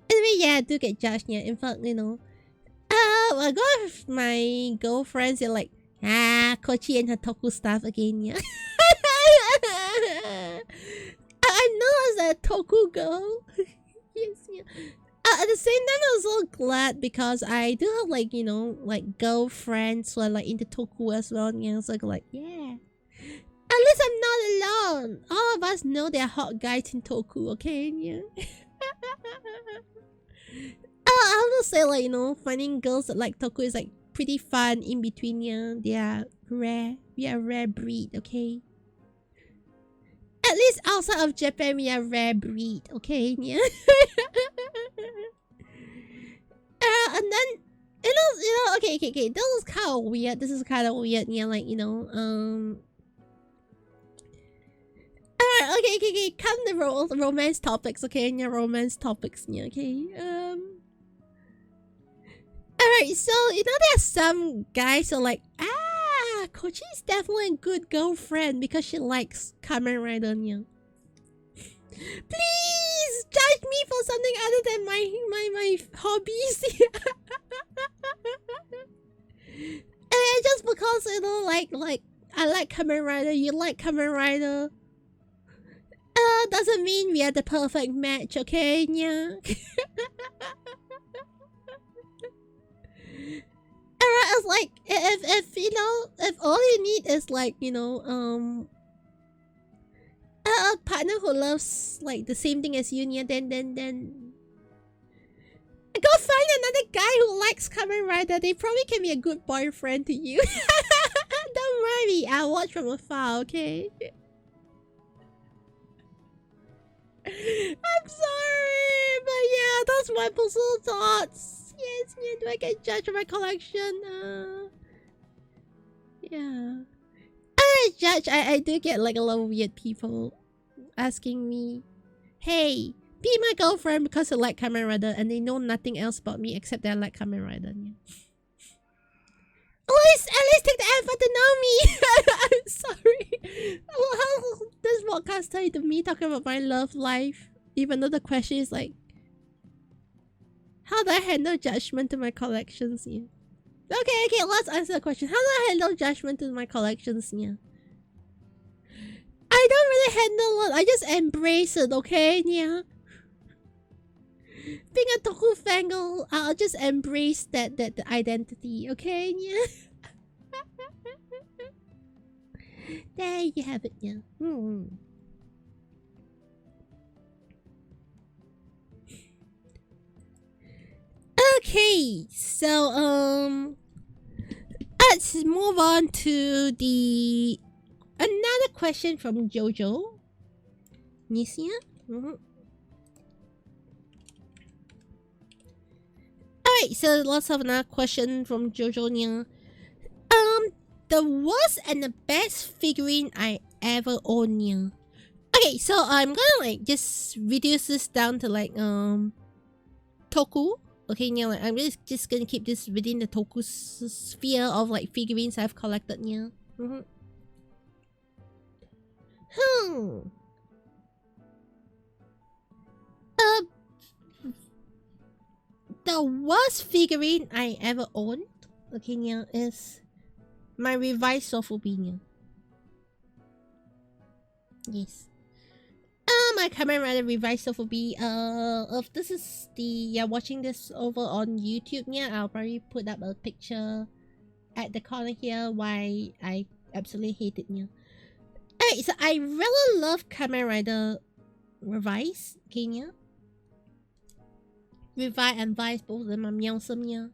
anyway, yeah, I do get judged, yeah, in fact, you know, I go with my girlfriends, they're like, Kochi and her Toku stuff again, yeah. I'm known as a Toku girl. Yes, yeah. At the same time, I'm so glad because I do have like, you know, like girlfriends who are like into Toku as well, yeah, so I go like, yeah. At least I'm not alone. All of us know there are hot guys in Toku, okay, yeah. I will say like, you know, finding girls that like Toku is like pretty fun in between, yeah. They are rare. We are a rare breed, okay? At least outside of Japan, we are a rare breed, okay? Yeah. And then, you know, okay. This is kind of weird. Yeah, like, you know, Alright, okay. Come to romance topics, okay? Yeah, romance topics, yeah, okay? Alright, so, you know, there are some guys who are like, Kochi's definitely a good girlfriend because she likes Kamen Rider, yeah. Please judge me for something other than my hobbies. And just because, you know, like I like Kamen Rider, you like Kamen Rider, doesn't mean we are the perfect match, okay? Yeah. Alright, it's like if you know, if all you need is like, you know, a partner who loves like the same thing as you, yeah, then go find another guy who likes Kamen Rider. They probably can be a good boyfriend to you. Don't worry, I'll watch from afar, okay? I'm sorry, but yeah, that's my personal thoughts. yes, yeah. Do I get judged for my collection? Yeah. I judge. I do get like a lot of weird people asking me, "Hey, be my girlfriend because I like Kamen Rider," and they know nothing else about me except that I like Kamen Rider. Yeah. At least take the effort to know me. I'm sorry. Well, how this podcast turn into me talking about my love life, even though the question is like, how do I handle judgment to my collections? Yeah. Okay, let's answer the question. How do I handle judgment to my collections? Yeah. I don't really handle it. I just embrace it, okay? Yeah. Being a Toku fangirl, I'll just embrace that identity, okay? Yeah. There you have it, yeah. Okay, so let's move on to the another question from Jojo. Nisia? Alright, so lots of another question from Jojo Nia. The worst and the best figurine I ever owned, yeah. Okay, so I'm gonna like just reduce this down to like Toku. Okay, yeah, like I'm just gonna keep this within the Toku sphere of like figurines I've collected, yeah. The worst figurine I ever owned, okay, yeah, is my revised Sophobia. Yes. My Kamen Rider revised Sophobia. If this is the watching this over on YouTube, yeah, I'll probably put up a picture at the corner here why I absolutely hate it, yeah. Alright, so I really love Kamen Rider Revised, okay, yeah. Revive and Vice, both of them are meowsome, yeah.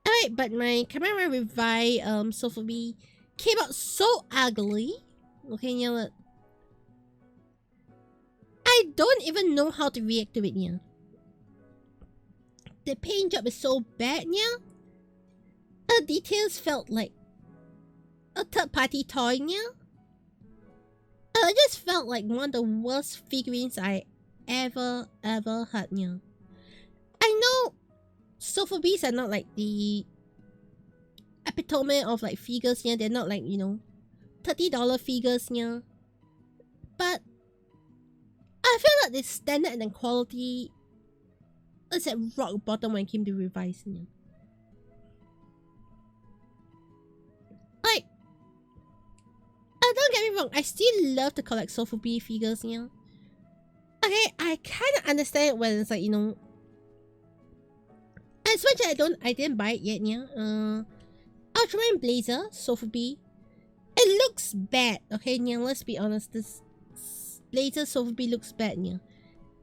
Alright, but my Kamen Rider Revive Sophobia came out so ugly. Okay, yeah. I don't even know how to react to it, yeah. The paint job is so bad, yeah. The details felt like a third-party toy, yeah. I just felt like one of the worst figurines I ever had, yeah. I know Sophobies are not like the epitome of like figures, yeah. They're not like, you know, $30 figures, yeah. But I feel like the standard and the quality is at rock bottom when it came to revising, yeah. Like, don't get me wrong, I still love to collect Sophobia figures, yeah. Okay, I kind of understand when it's like, you know, especially I didn't buy it yet, yeah. Ultraman Blazer, Sophobia. It looks bad, okay, yeah, let's be honest, this Blazer Sophobia looks bad, yeah.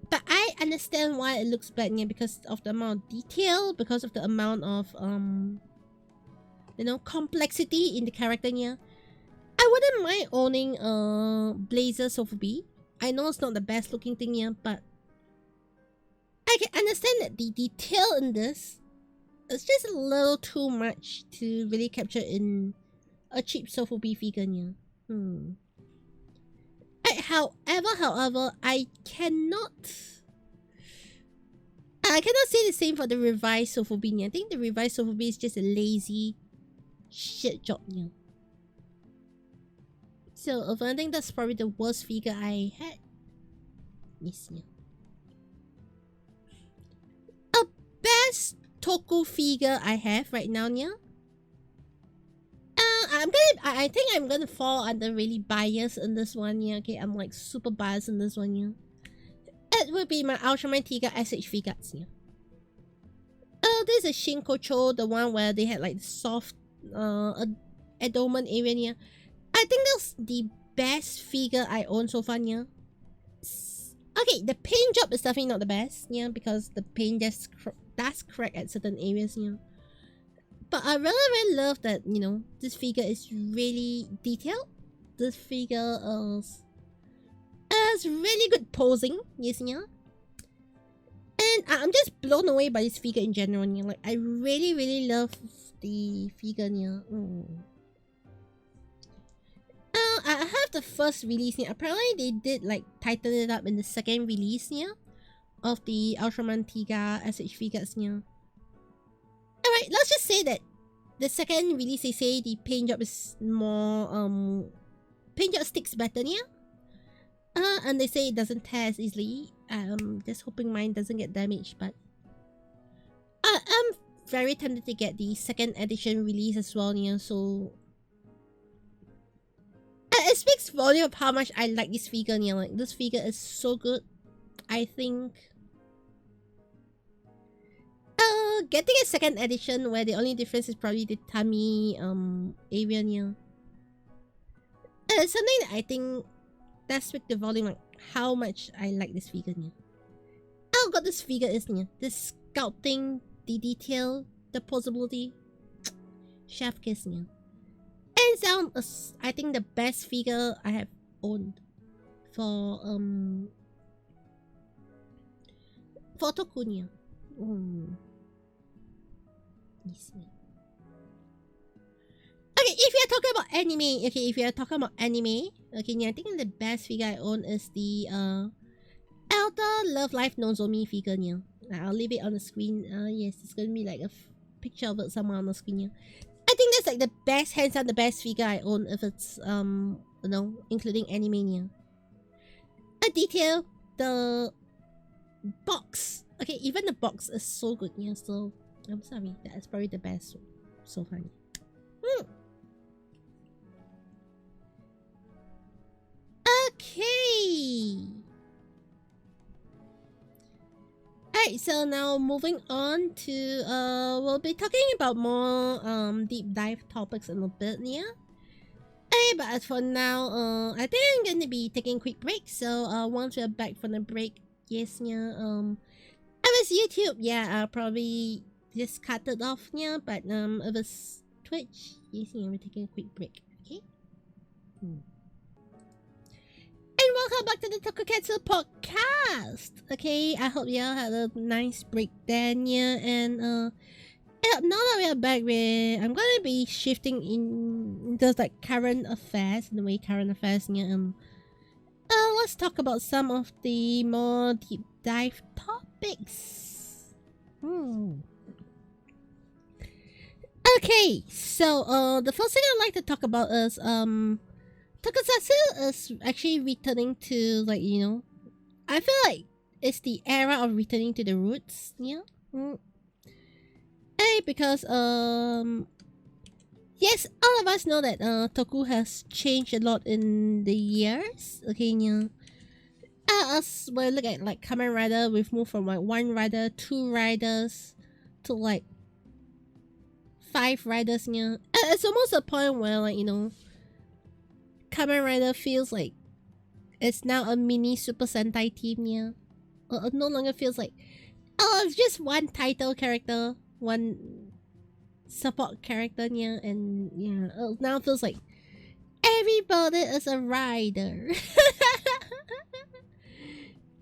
But I understand why it looks bad, yeah, because of the amount of detail, because of the amount of, you know, complexity in the character, yeah. I wouldn't mind owning Blazer Sophobia. I know it's not the best looking thing, yeah, but I can understand that the detail in this is just a little too much to really capture in a cheap Sophobia figure, yeah. However, I cannot say the same for the revised Sophobia. I think the revised Sophobia is just a lazy shit job, yeah. So I think that's probably the worst figure I had. Yes, yeah. A best Toku figure I have right now, yeah. I think I'm gonna fall under really bias in this one, yeah. Okay, I'm like super biased in this one, yeah. It would be my Ultraman Tiga SH figures, yeah. Oh, this is Shinkocho, the one where they had like soft abdomen area, yeah. I think that's the best figure I own so far, yeah. Okay, the paint job is definitely not the best, yeah, because the paint does crack at certain areas, yeah. But I really love that, you know, this figure is really detailed. This figure has really good posing, yes, yeah. And And I'm just blown away by this figure in general. Yeah. Like I really, really love the figure. Yeah. I have the first release. Yeah. Apparently they did like tighten it up in the second release. Yeah. Of the Ultraman Tiga SH figures. Yeah. Alright, let's just say that the second release they say the paint job is more paint job sticks better, yeah? And they say it doesn't tear as easily. Just hoping mine doesn't get damaged, but I'm very tempted to get the second edition release as well, yeah, so it speaks volume of how much I like this figure, yeah. Like this figure is so good. I think getting a second edition where the only difference is probably the tummy area, yeah. It's something that I think that speaks the volume like how much I like this figure, yeah. How good this figure is, yeah. The sculpting, the detail, the posability. Chef kiss, yeah. Hands down, I think the best figure I have owned for Tokunya. Okay, if you're talking about anime, okay, yeah, I think the best figure I own is the Elder Love Life Nozomi figure, yeah. I'll leave it on the screen. Yes, it's gonna be like a picture of it somewhere on the screen, yeah. I think that's like the best, hands down the best figure I own if it's you know, including anime, yeah. A detail, the box. Okay, even the box is so good, yeah, so I'm sorry, that's probably the best so far. Okay. Alright, so now moving on to we'll be talking about more deep dive topics in a bit, yeah. Hey, but as for now, I think I'm gonna be taking a quick break. So once we're back from the break, yes, yeah, if it's YouTube, yeah, I'll probably just cut it off, yeah. But if it's Twitch, yes, yeah, we're taking a quick break, okay? And welcome back to the TokuCatSu podcast. Okay, I hope y'all had a nice break then, yeah. And yeah, now that we are back, I'm gonna be shifting into like current affairs, in the way current affairs, yeah. Let's talk about some of the more deep dive topics. Okay, so the first thing I'd like to talk about is TokuCatSu is actually returning to, like, you know, I feel like it's the era of returning to the roots, yeah. Because yes, all of us know that Toku has changed a lot in the years. Okay, yeah. As we look at like Kamen Rider, we've moved from like 1 rider, 2 riders to like 5 riders, yeah. It's almost a point where, like, you know, Kamen Rider feels like it's now a mini Super Sentai team, yeah. It no longer feels like, oh, it's just one title character, one support character, yeah, and yeah, it now feels like everybody is a rider.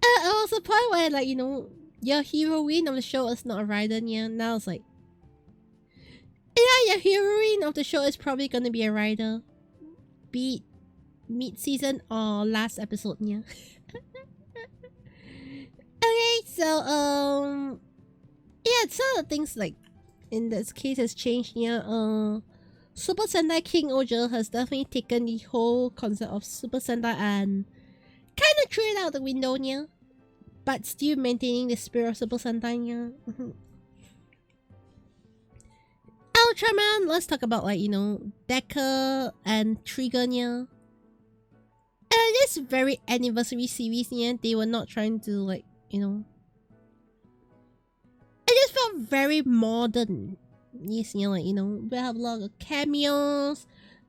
It was a point where, like, you know, your heroine of the show is not a rider, yeah. Now it's like, yeah, your heroine of the show is probably gonna be a rider, be it mid-season or last episode, yeah. Okay, so yeah, some of the things like in this case has changed, yeah. Super Sentai King Oja has definitely taken the whole concept of Super Sentai and kind of threw it out the window, yeah. But still maintaining the spirit of Super Sentai, yeah. Ultraman, let's talk about, like, you know, Deco and Trigger, yeah. And this very anniversary series, yeah, they were not trying to, like, you know, it just felt very modern. Yes, you know, like, you know, we have a lot of cameos.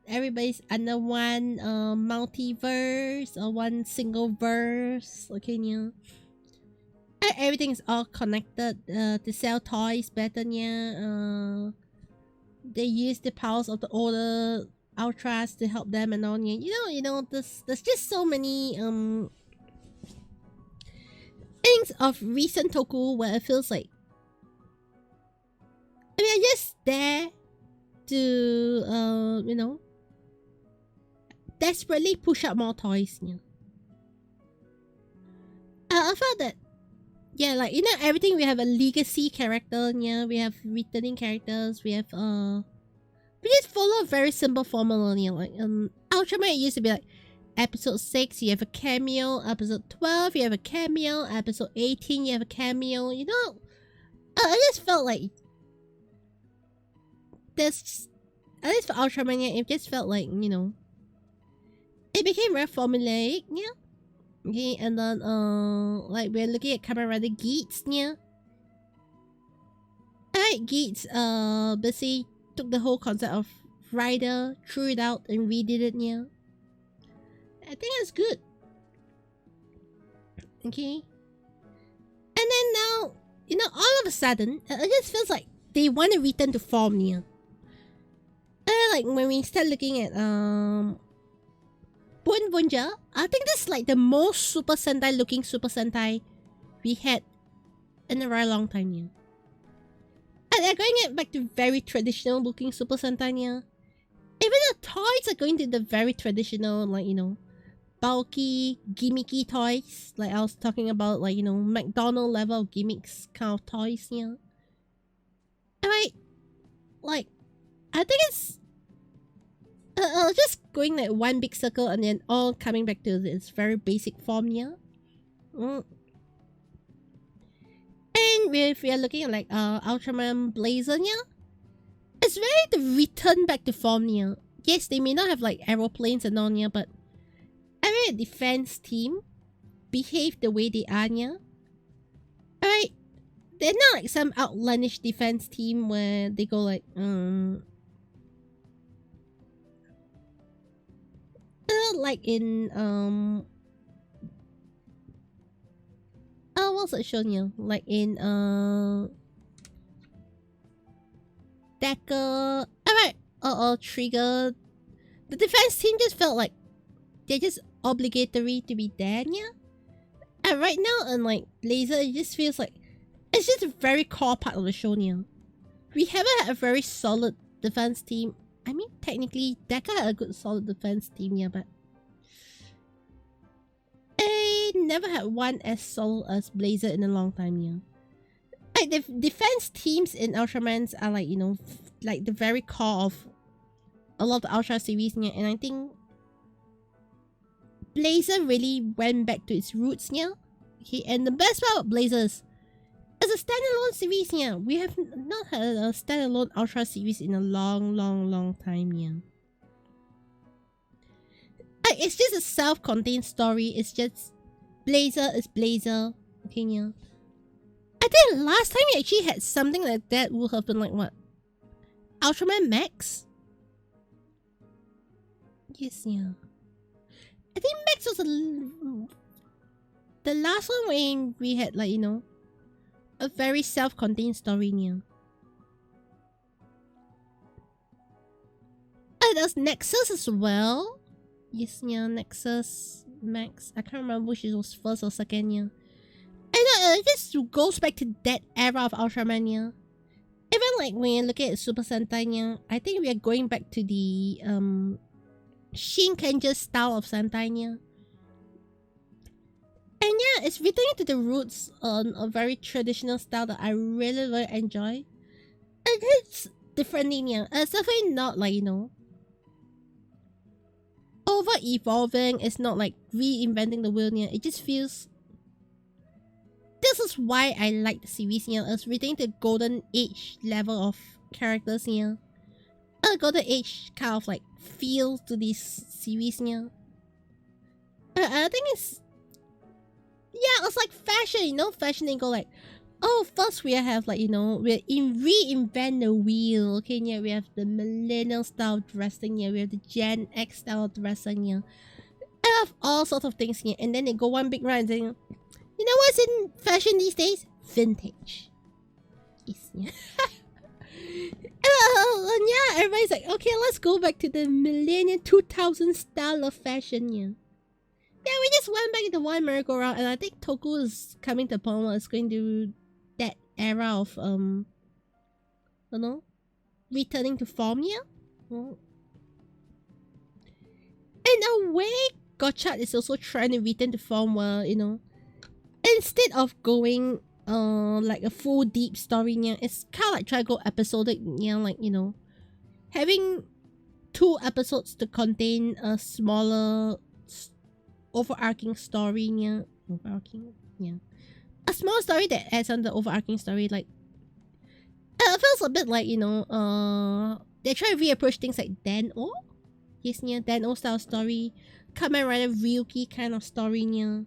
Everybody's under one multiverse or one single verse. Okay, yeah. And everything is all connected to sell toys better, yeah. They use the powers of the older Ultras to help them and all, yeah. You know, there's just so many things of recent Toku where it feels like I'm just there to you know, desperately push out more toys. Yeah. I felt that, yeah, like, you know, everything we have a legacy character. Yeah, we have returning characters. We have we just follow a very simple formula. Yeah, like Ultraman, it used to be like episode 6 you have a cameo, episode 12 you have a cameo, episode 18 you have a cameo. You know, I just felt like this, at least for Ultraman, yeah, it just felt like, you know, it became very formulaic. Yeah. Okay, and then like we're looking at Kamen Rider Geats. Yeah. Alright, Geats basically took the whole concept of Rider, threw it out and redid it. Yeah. I think that's good. Okay. And then now, you know, all of a sudden, it just feels like they want to return to form. Yeah. Like when we start looking at Bunja, I think this is like the most Super Sentai looking Super Sentai we had in a very long time. Yeah. And they're going back to very traditional looking Super Sentai. Yeah. Even the toys are going to the very traditional, like, you know, bulky, gimmicky toys. Like I was talking about, like, you know, McDonald level of gimmicks kind of toys. Yeah. Alright. Like, I think it's just going like one big circle and then all coming back to this very basic form. Yeah. And if we are looking at like Ultraman Blazer. Yeah. It's very the return back to form. Yeah. Yes, they may not have like aeroplanes and all. Yeah, but every defense team behave the way they are. Yeah. Alright. They're not like some outlandish defense team where they go like like in what's it shown you? Like in Deco. Alright, Trigger. The defense team just felt like they're just obligatory to be there. Yeah. And right now in like Laser, it just feels like it's just a very core part of the show. Yeah. We haven't had a very solid defense team. I mean, technically, Deca had a good solid defense team. Yeah, but I never had one as solid as Blazer in a long time. Yeah. Like the defense teams in Ultramans are like, you know, like the very core of a lot of the Ultra series. Yeah, and I think Blazer really went back to its roots. Yeah. Okay, and the best part about Blazer is as a standalone series. Yeah, we have not had a standalone Ultra series in a long time. Yeah. Like, it's just a self-contained story. It's just Blazer is Blazer. Okay, yeah. I think last time we actually had something like that would have been like what? Ultraman Max? Yes, yeah. I think Max was the last one when we had like, you know, a very self-contained story. Yeah. And there's Nexus as well. Yes, yeah, Nexus, Max. I can't remember which was first or second. Yeah. And it just goes back to that era of Ultraman. Yeah. Even like when you look at Super Sentai. Yeah, I think we are going back to the Shinkanji style of Sentai. Yeah. And yeah, it's returning to the roots on a very traditional style that I really enjoy. And it's differently. Yeah. It's definitely not like, you know, over evolving. It's not like reinventing the wheel. Yeah. It just feels. This is why I like the series. Yeah. It's returning to the golden age level of characters. Yeah. A golden age kind of like feel to this series. Yeah. I think it's. Yeah, it's like fashion. You know, fashion. They go like, oh, first we have like, you know, we reinvent the wheel. Okay, yeah, we have the millennial style dressing. Yeah, we have the Gen X style dressing. Yeah, I have all sorts of things here, and then they go one big round and say, you know what's in fashion these days? Vintage. Yes, yeah. And yeah, everybody's like, okay, let's go back to the millennial 2000 style of fashion. Yeah. Yeah, we just went back into one merry-go-round, and I think Toku is coming to a point where it's going to that era of you know, returning to form here. In a way, Gotcha is also trying to return to form where, you know, instead of going like a full deep story, yeah, it's kind of like try to go episodic, yeah, like, you know, having 2 episodes to contain a smaller overarching story, yeah, a small story that adds on the overarching story. Like, it feels a bit like, you know, they try to reapproach things like Dan-O, yes, yeah, Dan-O style story, Kamen Rider Ryuki kind of story, yeah.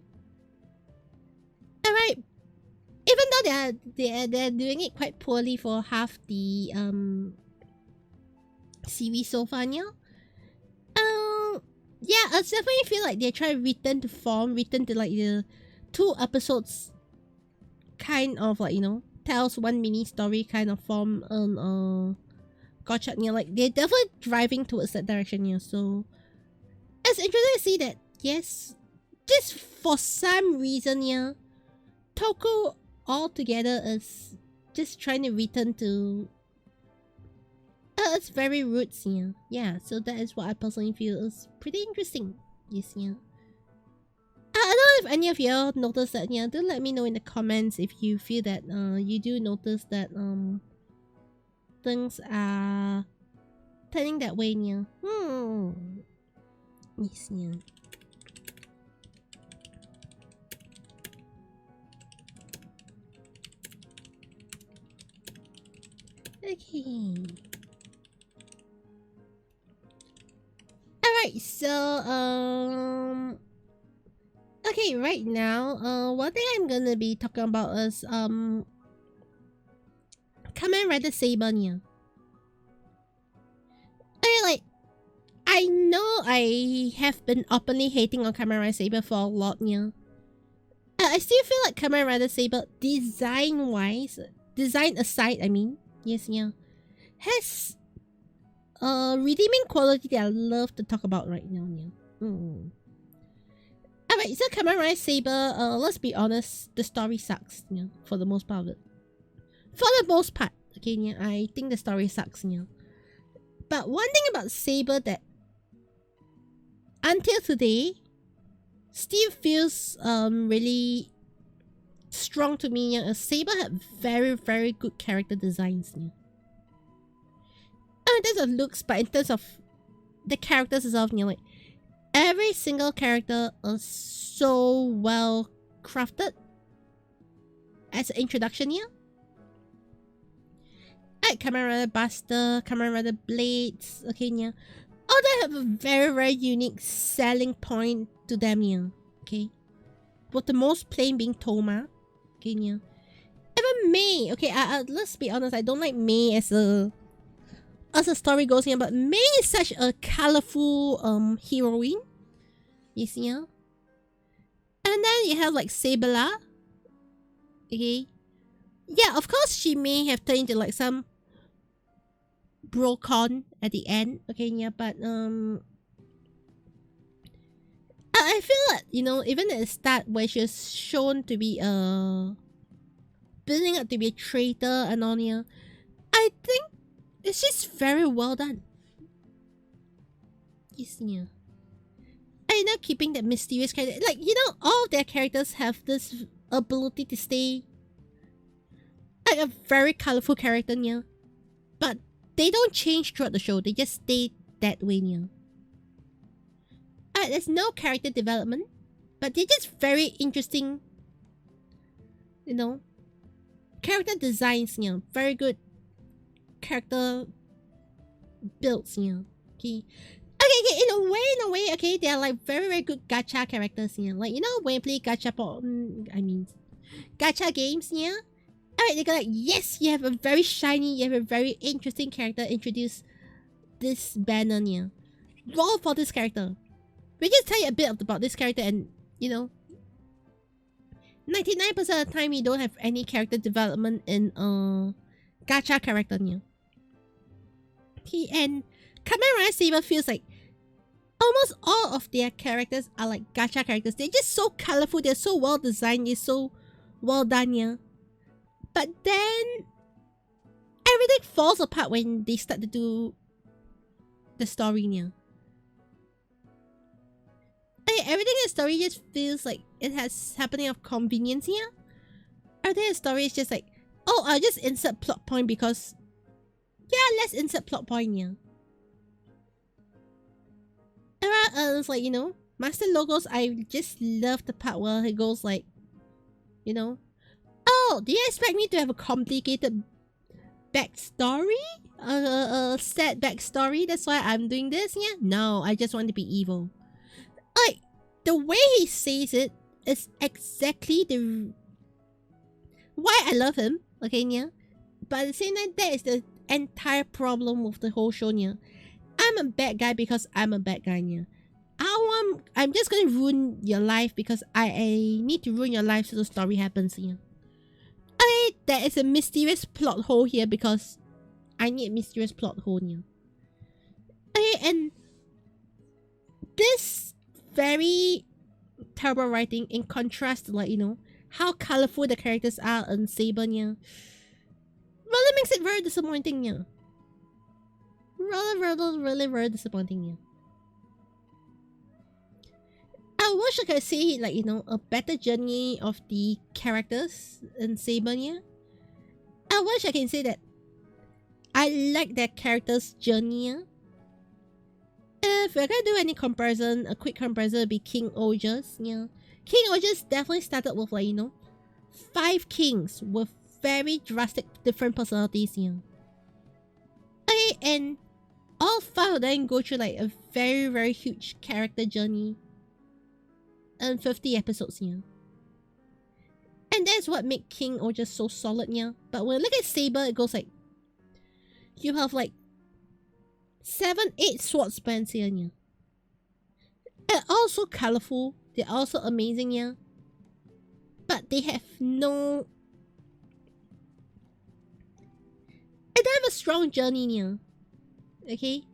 Alright, even though they're doing it quite poorly for half the series so far, yeah. Yeah, I definitely feel like they're trying to return to form, return to like the 2 episodes kind of like, you know, tells one mini story kind of form on Gotcha, yeah. Like, they're definitely driving towards that direction, yeah. So it's interesting to see that, yes, just for some reason, yeah, Toku altogether is just trying to return to its very roots, yeah. Yeah, so that is what I personally feel is pretty interesting. Yes, yeah. I don't know if any of y'all noticed that, yeah. Do let me know in the comments if you feel that you do notice that things are turning that way, yeah. Yes, yeah. Okay. Alright, so okay, right now, one thing I'm gonna be talking about is Kamen Rider Saber, yeah. Okay, like, I know I have been openly hating on Kamen Rider Saber for a lot, yeah. I still feel like Kamen Rider Saber, design-wise, design aside, I mean, yes, yeah, has redeeming quality that I love to talk about right now, yeah. Alright, so Kamen Rider Saber, let's be honest, the story sucks, yeah, for the most part of it. For the most part, okay, yeah, I think the story sucks, yeah. But one thing about Saber that, until today, still feels really strong to me, yeah, Saber had very, very good character designs, yeah. Not in terms of looks, but in terms of the characters itself, you know, like, every single character is so well crafted as an introduction here. Like Kamen Rider Buster, Kamen Rider Blades, okay, yeah. All they have a very, very unique selling point to them, yeah. Okay. With the most plain being Toma, okay, yeah. Even Mei, okay, let's be honest, I don't like Mei as a story goes, yeah, but Mei is such a colorful heroine. You see, yeah? And then you have like Sabela. Okay. Yeah, of course she may have turned into like some Brocon at the end. Okay, yeah, but I feel like, you know, even at the start where she's shown to be building up to be a traitor and all, yeah, I think it's just very well done. Yes, yeah. And not keeping that mysterious character. Like, you know, all of their characters have this ability to stay like a very colorful character, yeah. But they don't change throughout the show. They just stay that way, yeah. There's no character development, but they're just very interesting, you know, character designs, yeah. Very good character builds, yeah. Okay. Okay, in a way, okay, they are like very, very good gacha characters, yeah. Like, you know, when you play gacha games, yeah. Alright, they go like, yes, you have a very shiny, you have a very interesting character, introduce this banner, yeah. Roll for this character. We just tell you a bit about this character and, you know, 99% of the time you don't have any character development in gacha character, yeah. Okay, and Kamen Rider Saber feels like, almost all of their characters are like gacha characters. They're just so colorful, they're so well designed, they're so well done, yeah. But then everything falls apart when they start to do the story, yeah. Everything in the story just feels like it has happening of convenience here. Or the story is just like, oh, I'll just insert plot point because, yeah, let's insert plot point, yeah. It's like, you know, Master Logos, I just love the part where it goes like, you know, oh, do you expect me to have a complicated backstory? Sad backstory? That's why I'm doing this, yeah? No, I just want to be evil. Like, the way he says it is exactly the why I love him, okay, yeah? But at the same time, that is the entire problem with the whole show, yeah? I'm a bad guy because I'm a bad guy, yeah? I'm just gonna ruin your life because I need to ruin your life so the story happens, yeah? There is a mysterious plot hole here because I need a mysterious plot hole, yeah? And this very terrible writing in contrast to, like, you know, how colorful the characters are in Saber, yeah, really makes it very disappointing, yeah. Really very disappointing, yeah. I wish I could see, like, you know, a better journey of the characters in Saber, yeah. I wish I can say that I like their characters' journey, yeah. If we're gonna do any comparison, a quick comparison would be King Ojas, yeah. King Ojas definitely started with, like, you know, 5 kings with very drastic different personalities, yeah. Okay, and all 5 of them go through like a very huge character journey in 50 episodes, yeah. And that's what makes King Ojas so solid, yeah. But when I look at Saber, it goes like, you have like 7, 8 swordsmen here, yeah. They're also colorful, they're also amazing, yeah. But they have no... They don't have a strong journey, yeah. Okay?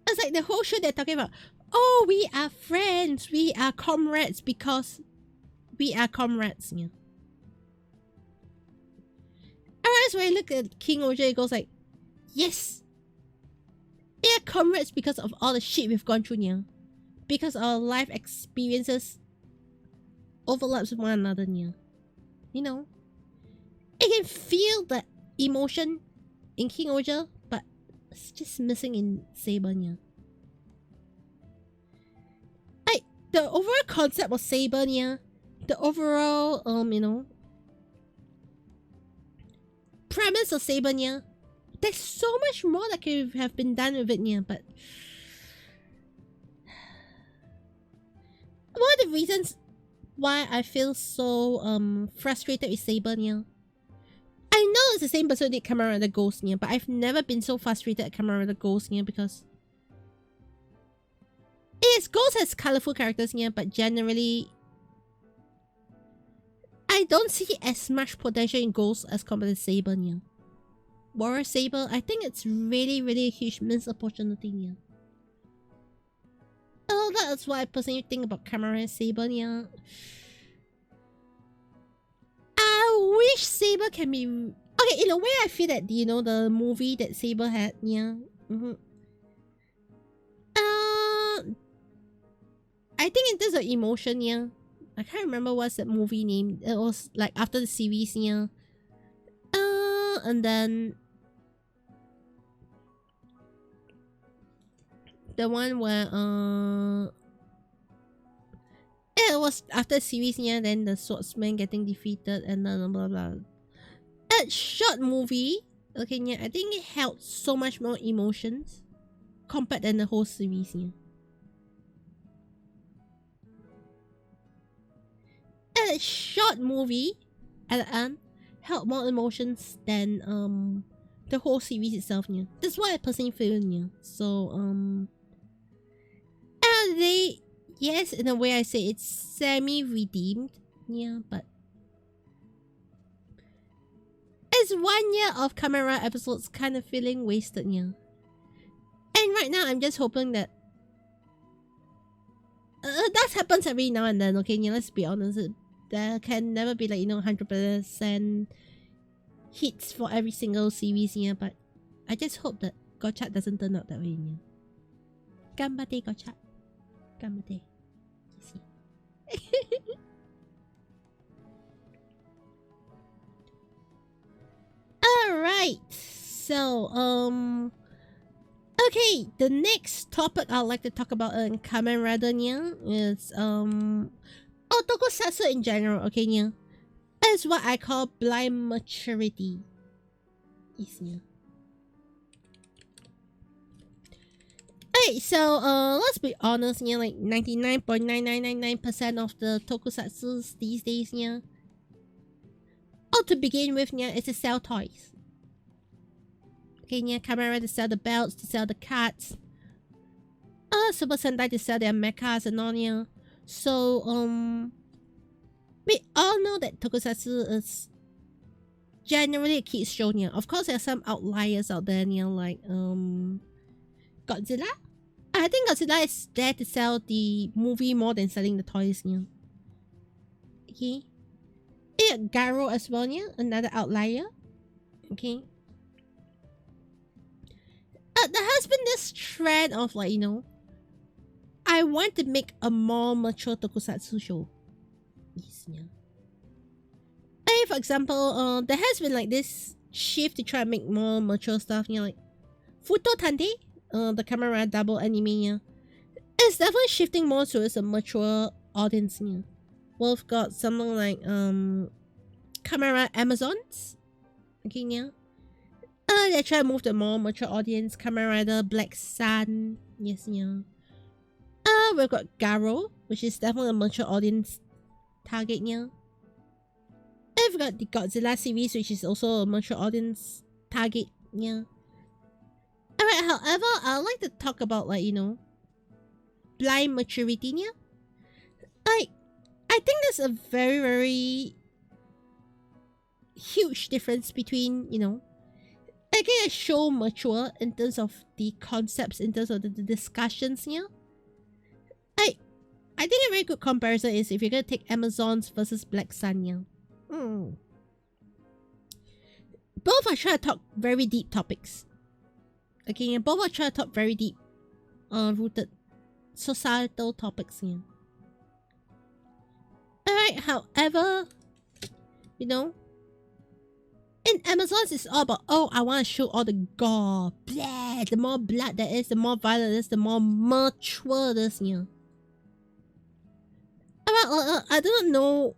It's like the whole show they're talking about, oh, we are friends, we are comrades because we are comrades, yeah. Whereas when I look at King Oja, it goes like, yes, we are comrades because of all the shit we've gone through, yeah. Because our life experiences overlaps with one another, yeah. You know, I can feel the emotion in King Oja, but it's just missing in Saber, yeah. Like, the overall concept of Saber, yeah, the overall, you know, premise of Saber, yeah, there's so much more that could have been done with it, yeah, but one of the reasons why I feel so frustrated with Saber, yeah, I know it's the same person who did Camera the Ghost, yeah, but I've never been so frustrated at Camera the Ghost, yeah, because yes, Ghost has colorful characters, yeah, but generally I don't see as much potential in Ghost as compared to Saber, yeah. Warrior Saber, I think it's really a huge missed opportunity, yeah. Oh, that's what I personally think about Camera Saber, yeah. I wish Saber can be... Okay, in a way I feel that, you know, the movie that Saber had, yeah. I think in terms of emotion, yeah. I can't remember what's that movie name. It was like after the series, yeah. And then the one where it was after the series, yeah, then the swordsman getting defeated and then blah blah. That short movie, okay, yeah, I think it held so much more emotions compared than the whole series, yeah. A short movie at the end held more emotions than the whole series itself, yeah. That's what I personally feel, yeah. So and they, yes, in a way I say it's semi-redeemed, yeah, but it's 1 year of Camera episodes kind of feeling wasted, yeah. And right now I'm just hoping that That happens every now and then, okay? Yeah, let's be honest. There can never be like, 100% hits for every single series, yeah, but I just hope that Gotcha doesn't turn out that way, yeah. Ganbate, Gotcha. Ganbate. You see. Alright. So, okay, the next topic I'd like to talk about in Kamen Rider nya is Tokusatsu in general, okay nya. Is what I call blind maturity. Is nya. Okay, so let's be honest nya, like 99.9999% of the tokusatsus these days nya. To begin with nya, is to sell toys. Okay, yeah, Kamen to sell the belts, to sell the cards. Super Sentai to sell their mechas and all, yeah. So, we all know that Tokusatsu is generally a kids show, yeah. Of course, there are some outliers out there, yeah, like, Godzilla. I think Godzilla is there to sell the movie more than selling the toys, yeah. Okay. Yeah, Garo as well, yeah, another outlier. Okay. There has been this trend of like, I want to make a more mature tokusatsu show. Yes, yeah. Hey, for example, there has been like this shift to try and make more mature stuff, like Futo Tande, the camera double anime, yeah. It's definitely shifting more towards a mature audience, yeah. We've got something like Camera Amazons. Okay, yeah. They try to move the more mature audience. Kamen Rider, Black Sun, yes, yeah. We've got Garo, which is definitely a mature audience target, yeah. And we've got the Godzilla series, which is also a mature audience target, yeah. Alright, however, I'd like to talk about like, blind maturity, yeah. Like, I think there's a very, very huge difference between, making a show mature in terms of the concepts, in terms of the discussions, yeah. I think a very good comparison is if you're gonna take Amazons versus Black Sun, yeah. Both are trying to talk very deep topics. Okay, yeah, both are trying to talk very deep, rooted societal topics, yeah. Alright, however, in Amazons, it's all about, I want to show all the gore. Blah. The more blood there is, the more violent it is, the more mature it is, yeah. I don't know.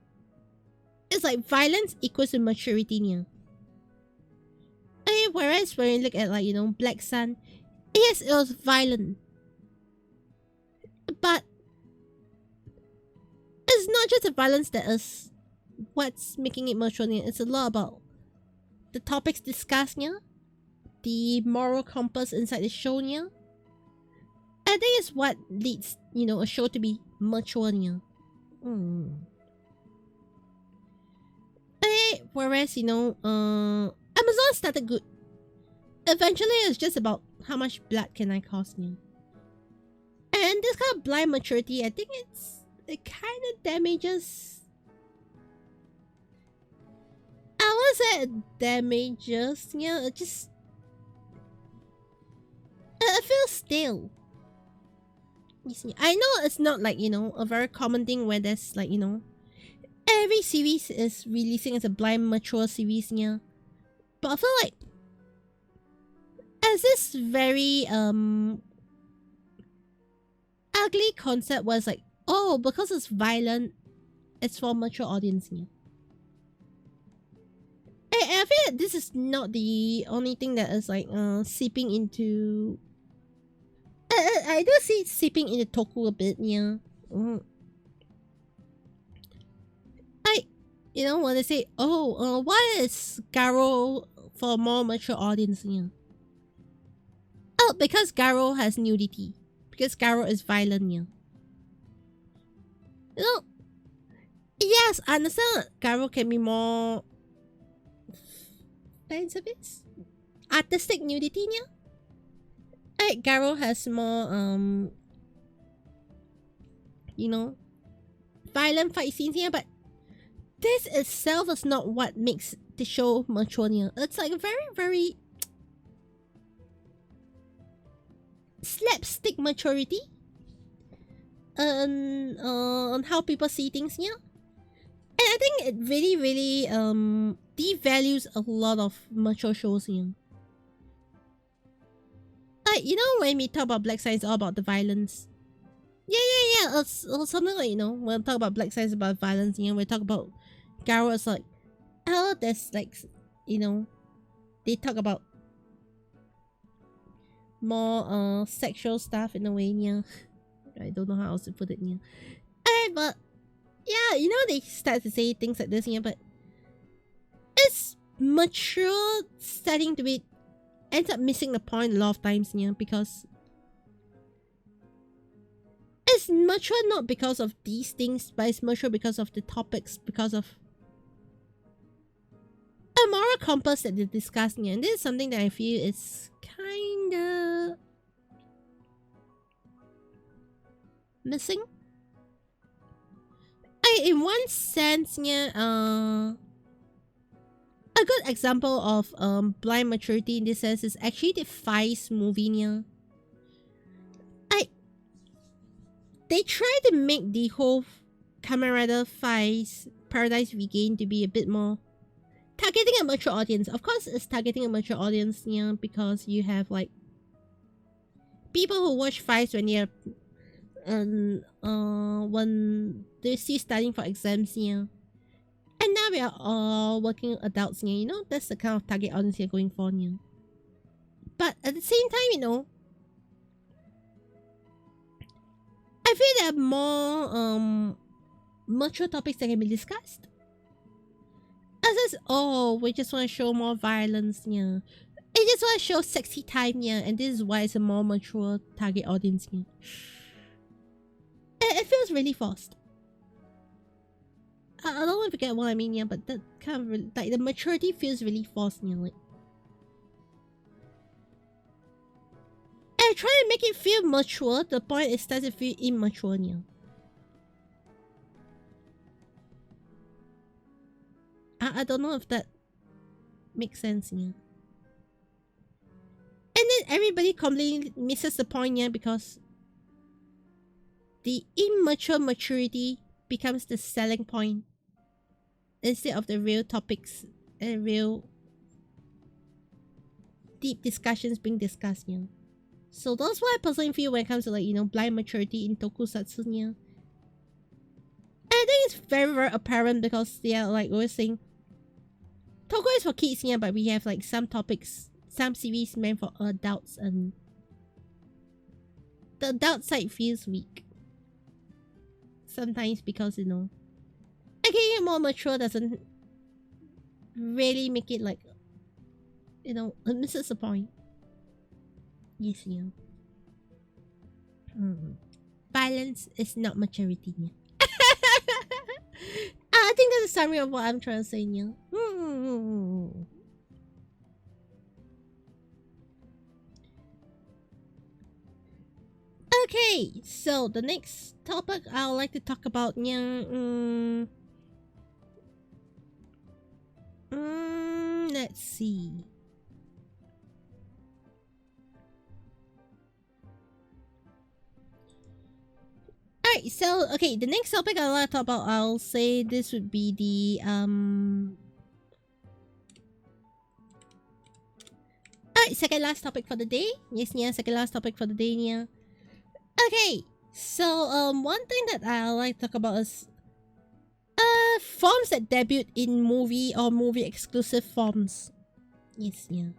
It's like violence equals to maturity, yeah. Whereas when you look at like, Black Sun, yes, it was violent. But it's not just the violence that is what's making it mature, yeah. It's a lot about the topics discussed, yeah. The moral compass inside the show, yeah. I think it's what leads, a show to be mature, yeah. Whereas, Amazon started good. Eventually, it's just about how much blood can I cause, yeah. And this kind of blind maturity, I think it kind of damages. I won't say it damages, yeah, it just... It feels stale. You see, I know it's not like, a very common thing where there's like, every series is releasing as a blind mature series, yeah. But I feel like as this very ugly concept was like, because it's violent, it's for mature audience, yeah. I feel like this is not the only thing that is like seeping into. I do see it seeping into Toku a bit, yeah. When they say, why is Garo for a more mature audience, yeah? Because Garo has nudity. Because Garo is violent, yeah. Yes, I understand Garo can be more fan service, artistic nudity, yeah. Garo has more you know, violent fight scenes here, but this itself is not what makes the show mature here. It's like a very, very slapstick maturity on how people see things here. And I think it really, really devalues a lot of mature shows here. Like, you know, when we talk about Black Science, it's all about the violence. Yeah. It's something like, you know, when we talk about Black Science about violence, you know, we talk about Garo, it's like, oh, there's like, you know, they talk about more sexual stuff in a way, yeah. I don't know how else to put it, yeah. But yeah, you know, they start to say things like this, yeah, but it's mature starting to be ends up missing the point a lot of times, yeah, because it's mature not because of these things, but it's mature because of the topics, because of a moral compass that they're discussing, and this is something that I feel is kinda missing. In one sense, yeah, a good example of blind maturity in this sense is actually the Feist movie, yeah. They try to make the whole Kamen Rider Feist Paradise Regain to be a bit more targeting a mature audience. Of course, it's targeting a mature audience, yeah, because you have like people who watch Feist when they're when they're still studying for exams, yeah. And now we are all working adults, yeah, you know, that's the kind of target audience you're going for, yeah. But at the same time, you know, I feel there are more mature topics that can be discussed. As is, oh, we just want to show more violence, yeah. I just want to show sexy time, yeah, and this is why it's a more mature target audience, yeah. It feels really forced. I don't know if you get what I mean, yeah, but that kind of like the maturity feels really forced, you know, like. And I try to make it feel mature. The point is starts to feel immature, yeah. I don't know if that makes sense, yeah. And then everybody completely misses the point, yeah, because the immature maturity becomes the selling point instead of the real topics and real deep discussions being discussed, yeah. So that's what I personally feel when it comes to, like, you know, blind maturity in tokusatsu, yeah. And I think it's very, very apparent because they are like always saying Toku is for kids, yeah, but we have like some topics, some series meant for adults, and the adult side feels weak. Sometimes because, you know, again, more mature doesn't really make it like, you know, it misses the point. Yes, yeah. Violence is not maturity, yeah. I think that's a summary of what I'm trying to say, yeah. Okay, so the next topic I would like to talk about, yeah, let's see. Alright, so okay, the next topic I want to talk about, I'll say this would be the alright, second last topic for the day. Yes, yeah, second last topic for the day, yeah. Okay, so one thing that I like to talk about is forms that debut in movie or movie exclusive forms. Yes, yeah.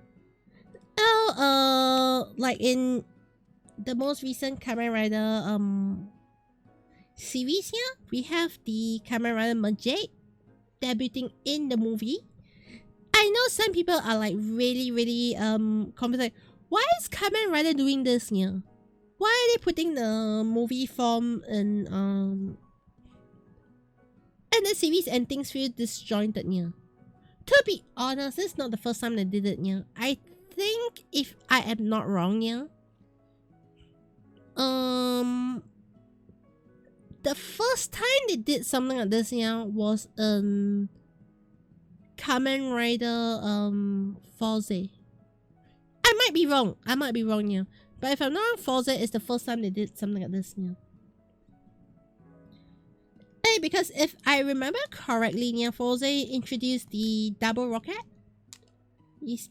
Oh, like in the most recent Kamen Rider series here, we have the Kamen Rider Majid debuting in the movie. I know some people are like really confused. Why is Kamen Rider doing this here? Why are they putting the movie form in the series and things feel disjointed here? To be honest, this is not the first time they did it here. I think, if I am not wrong here, the first time they did something like this, was in Kamen Rider Forze. I might be wrong. But if I'm not wrong, Forze is the first time they did something like this, Hey, because if I remember correctly, Forze introduced the double rocket. Yes,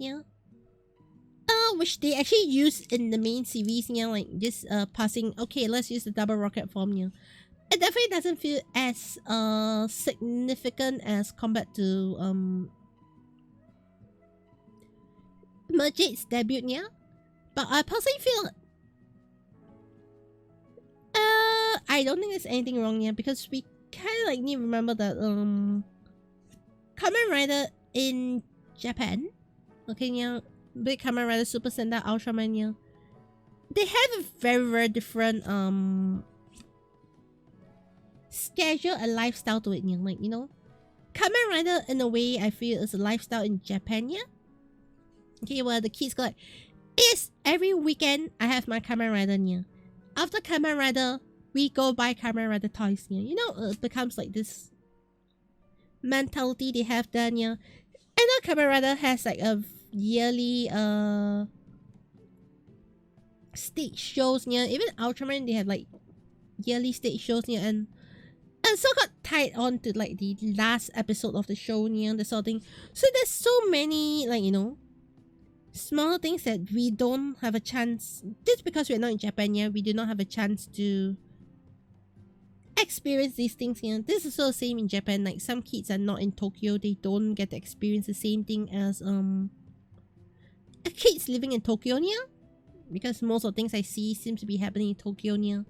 which they actually use in the main series, like this passing, okay, let's use the double rocket form, It definitely doesn't feel as significant as compared to Merjade's debut, but I personally feel I don't think there's anything wrong, because we kind of like need to remember that Kamen Rider in Japan, okay, Big Kamen Rider Super Sentai Ultraman, they have a very, very different schedule and lifestyle to it, like, Kamen Rider in a way I feel is a lifestyle in Japan, okay, where the kids go like, yes, every weekend I have my Kamen Rider, after Kamen Rider we go buy Kamen Rider toys, it becomes like this mentality they have done, I know Kamen Rider has like a yearly stage shows, even Ultraman they have like yearly stage shows, and so got tied on to like the last episode of the show, the sort of thing. So there's so many like, small things that we don't have a chance, just because we're not in Japan, we do not have a chance to experience these things, This is also the same in Japan, like some kids are not in Tokyo, they don't get to experience the same thing as kids living in Tokyo, because most of the things I see seems to be happening in Tokyo, and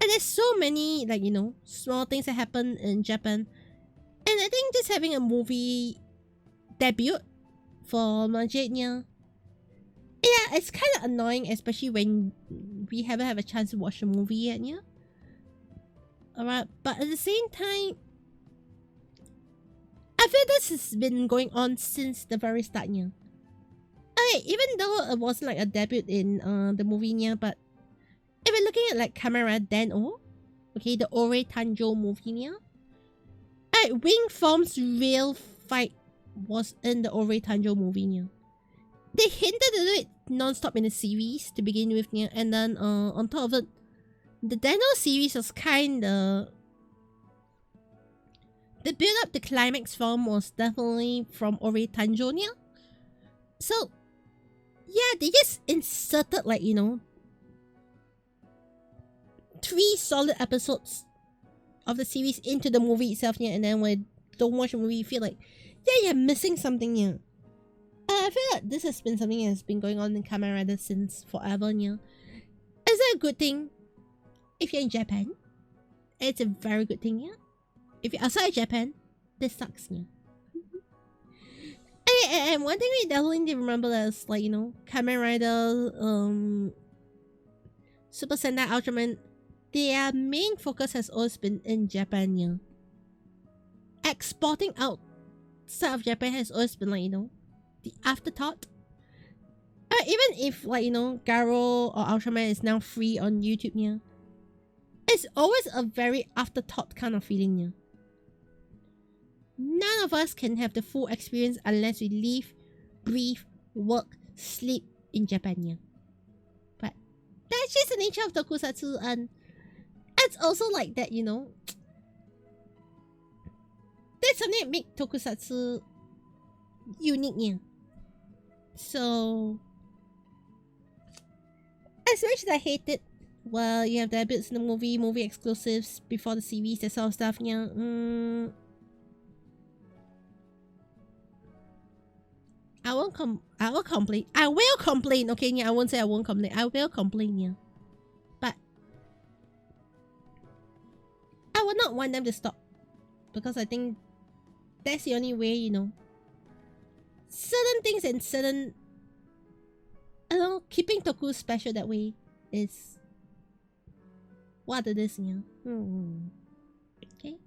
there's so many like, small things that happen in Japan, and I think just having a movie debut for Majid, it's kind of annoying, especially when we haven't had a chance to watch the movie yet, Alright, but at the same time, I feel this has been going on since the very start, Okay, even though it wasn't like a debut in the movie, but if we're looking at like Camera Den-O, okay, the Ore Tanjo movie, Wing Form's real fight was in the Ore Tanjo movie, They hinted at it non-stop in the series to begin with, and then on top of it, the Den-O series was kinda... The build-up, the climax form was definitely from Ore Tanjo, So, yeah, they just inserted like, 3 solid episodes of the series into the movie itself, and then when you don't watch the movie, you feel like, yeah, you're missing something, I feel like this has been something that has been going on in Kamen Rider since forever, Is that a good thing? If you're in Japan, it's a very good thing, If you're outside Japan, this sucks, And one thing we definitely need to remember is like, Kamen Rider, Super Sentai Ultraman, their main focus has always been in Japan, Exporting outside of Japan has always been like, the afterthought. Even if like, Garo or Ultraman is now free on YouTube, it's always a very afterthought kind of feeling, None of us can have the full experience unless we live, breathe, work, sleep in Japan, But that's just the nature of tokusatsu, and it's also like that, That's something that makes tokusatsu unique, So, as much as I hate it, well, you have the bits in the movie exclusives before the series, that sort of stuff, I will complain. I will complain, okay? I won't say I won't complain. I will complain, But I would not want them to stop, because I think that's the only way, Certain things and certain... I don't know, keeping Toku special that way is what it is, Okay,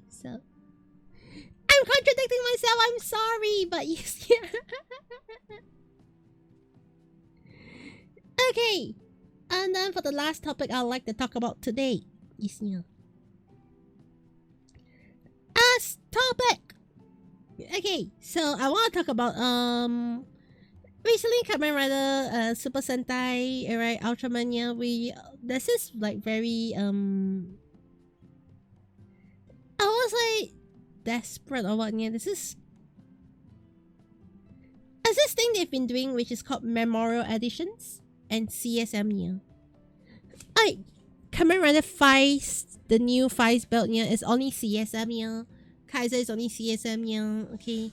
so... I'm contradicting myself, I'm sorry, but yes, Okay, and then for the last topic I'd like to talk about today is, this topic. Okay, so I want to talk about recently Kamen Rider Super Sentai, right, Ultramania. This is like very I was like desperate or what. Yeah, there's this thing they've been doing which is called memorial editions and CSM. Yeah, like Kamen Rider 5, the new 5 belt, yeah, is only CSM. Yeah, Kaiser is only CSM. Yeah, okay.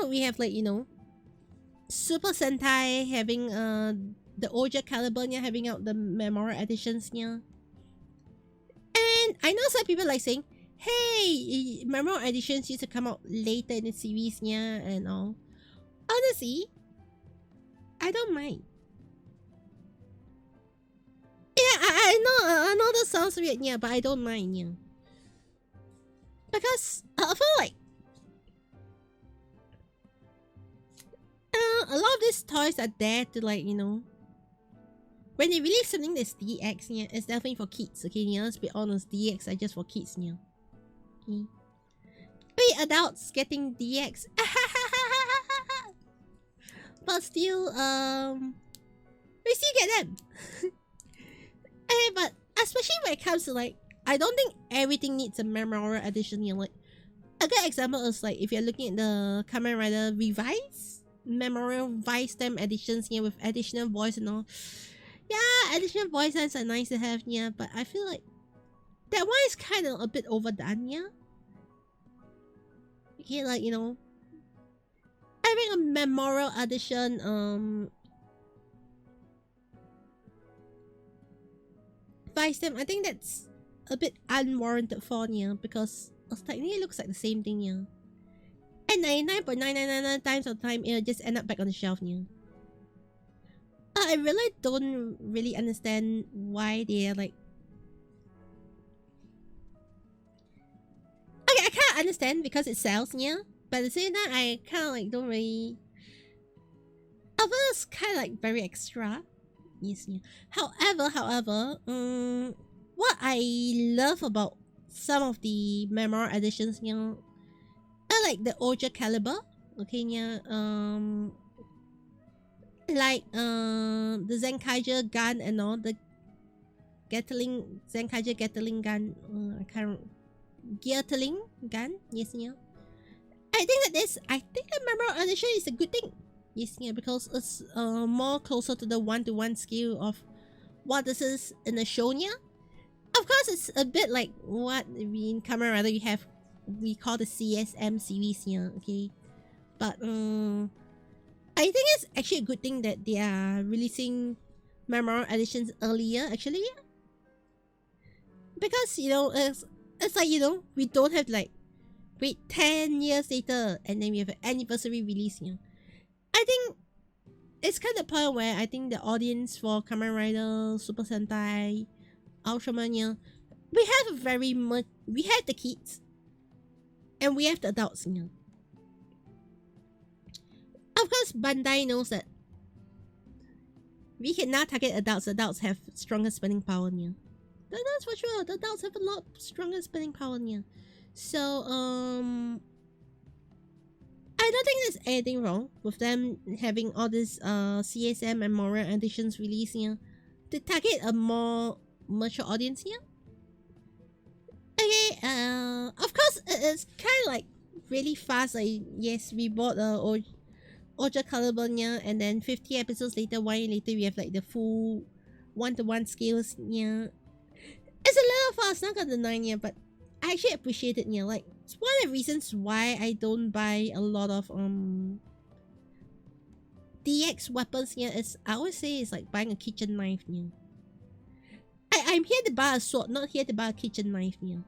We have like, you know, Super Sentai having the Oja Caliber, yeah, having out the memorial editions. Yeah, and I know some people like saying, hey, memorial editions used to come out later in the series, yeah, and all. Honestly, I don't mind. Yeah, I know that sounds weird, yeah, but I don't mind, yeah. Because I feel like a lot of these toys are there to, like, you know, when they release something that's DX, yeah, it's definitely for kids, okay, yeah, let's be honest, DX are just for kids, yeah. Okay. We adults getting DX. But still, we still get them. But especially when it comes to, like, I don't think everything needs a memorial edition. You know, like a good example is like if you're looking at the Kamen Rider Revise memorial Vice Stem editions, yeah, with additional voice and all. Yeah, additional voice lines are nice to have, yeah, but I feel like that one is kind of a bit overdone, yeah. Okay, like, you know, having a memorial edition, Vice Stem, I think that's a bit unwarranted for, yeah, because technically it looks like the same thing, yeah. And 99.9999 times of the time, it'll just end up back on the shelf, yeah. I really don't really understand why they're like... Okay, I can't understand because it sells, yeah. But at the same time, I kind of like don't really... I feel it's kind of like very extra. Yes, yeah. However, what I love about some of the memorial editions, you know, are like the Oja Caliber, okay, yeah, like the Zenkaiger gun and all, the Zenkaiger Gatling gun, I can't, Gatling gun, yes, yeah. I think the memorial edition is a good thing. Yes, yeah, because it's more closer to the one-to-one scale of what this is in the show, yeah. Of course, it's a bit like what in Kamen Rider we call the CSM series, yeah, okay. But I think it's actually a good thing that they are releasing memorial editions earlier, actually. Because, you know, it's like, you know, we don't have like wait 10 years later and then we have an anniversary release, you know. I think it's kind of the point where I think the audience for Kamen Rider, Super Sentai, Ultraman, yeah, we have we have the kids and we have the adults, you know. Of course, Bandai knows that we can now target adults. Adults have stronger spending power, yeah. That's for sure. The adults have a lot stronger spending power, yeah. So, I don't think there's anything wrong with them having all these CSM and Memorial editions released, yeah, to target a more mature audience, yeah. Okay, of course, it's kind of like really fast. Like, yes, we bought Oja Caliban, yeah, and then 50 episodes later, 1 year later, we have like the full one-to-one scales, yeah. It's a little fast, not gonna deny, yeah, but I actually appreciate it, yeah. Like, it's one of the reasons why I don't buy a lot of DX weapons, yeah. Is I always say it's like buying a kitchen knife, yeah. I'm here to buy a sword, not here to buy a kitchen knife, yeah.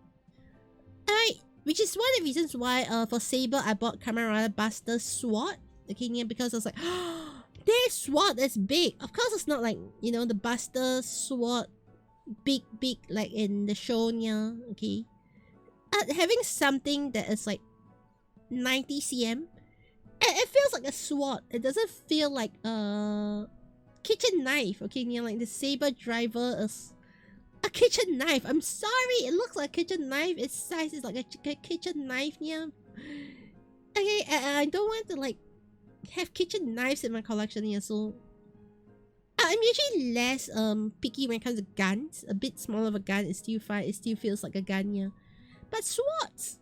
Which is one of the reasons why for Saber I bought Kamen Rider Buster's sword, okay, yeah, because I was like, oh, this sword is big. Of course, it's not like, you know, the Buster sword big like in the show, yeah, okay. Having something that is like 90 cm, it feels like a sword. It doesn't feel like a kitchen knife, okay, yeah, like the Saber driver is A kitchen knife. I'm sorry. It looks like a kitchen knife. Its size is like a kitchen knife. Yeah. Okay. I don't want to like have kitchen knives in my collection. Yeah. So I'm usually less picky when it comes to guns. A bit smaller of a gun is still fine. It still feels like a gun. Yeah. But swords.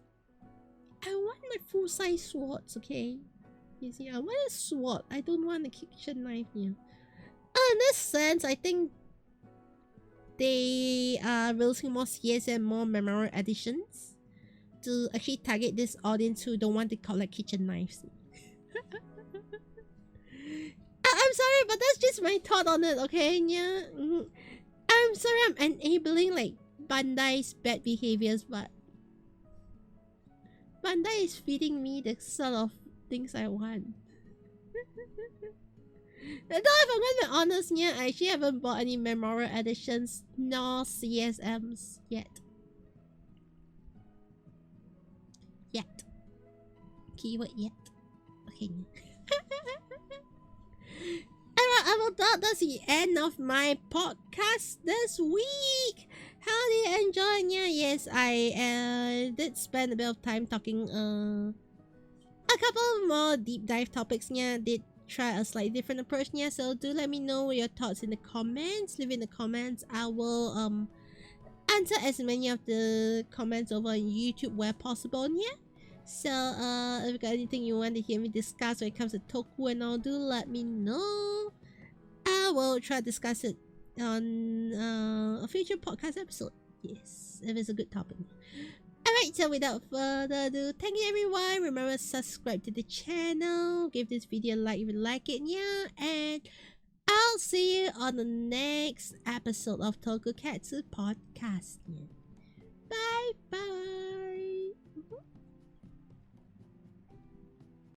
I want my full size swords. Okay. You see, I want a sword. I don't want a kitchen knife. Yeah. In this sense, I think they are releasing more CSM, more memorial editions to actually target this audience who don't want to collect kitchen knives. I'm sorry, but that's just my thought on it, okay? Yeah. I'm sorry I'm enabling like Bandai's bad behaviors, but Bandai is feeding me the sort of things I want. Though if I'm gonna be honest, yeah, I actually haven't bought any memorial editions nor CSMs yet. Keyword yet. Okay. Alright, that's the end of my podcast this week. How did you enjoy? Yeah, yes, I did spend a bit of time talking a couple more deep dive topics. Yeah, did try a slightly different approach. Yeah, so do let me know your thoughts in the comments. Leave in the comments. I will answer as many of the comments over on YouTube where possible. Yeah. So if you got anything you want to hear me discuss when it comes to Toku and all, do let me know. I will try to discuss it on a future podcast episode. Yes, if it's a good topic. Alright, so without further ado, thank you everyone. Remember to subscribe to the channel. Give this video a like if you like it, yeah. And I'll see you on the next episode of TokuCatSu podcast. Yeah. Bye bye.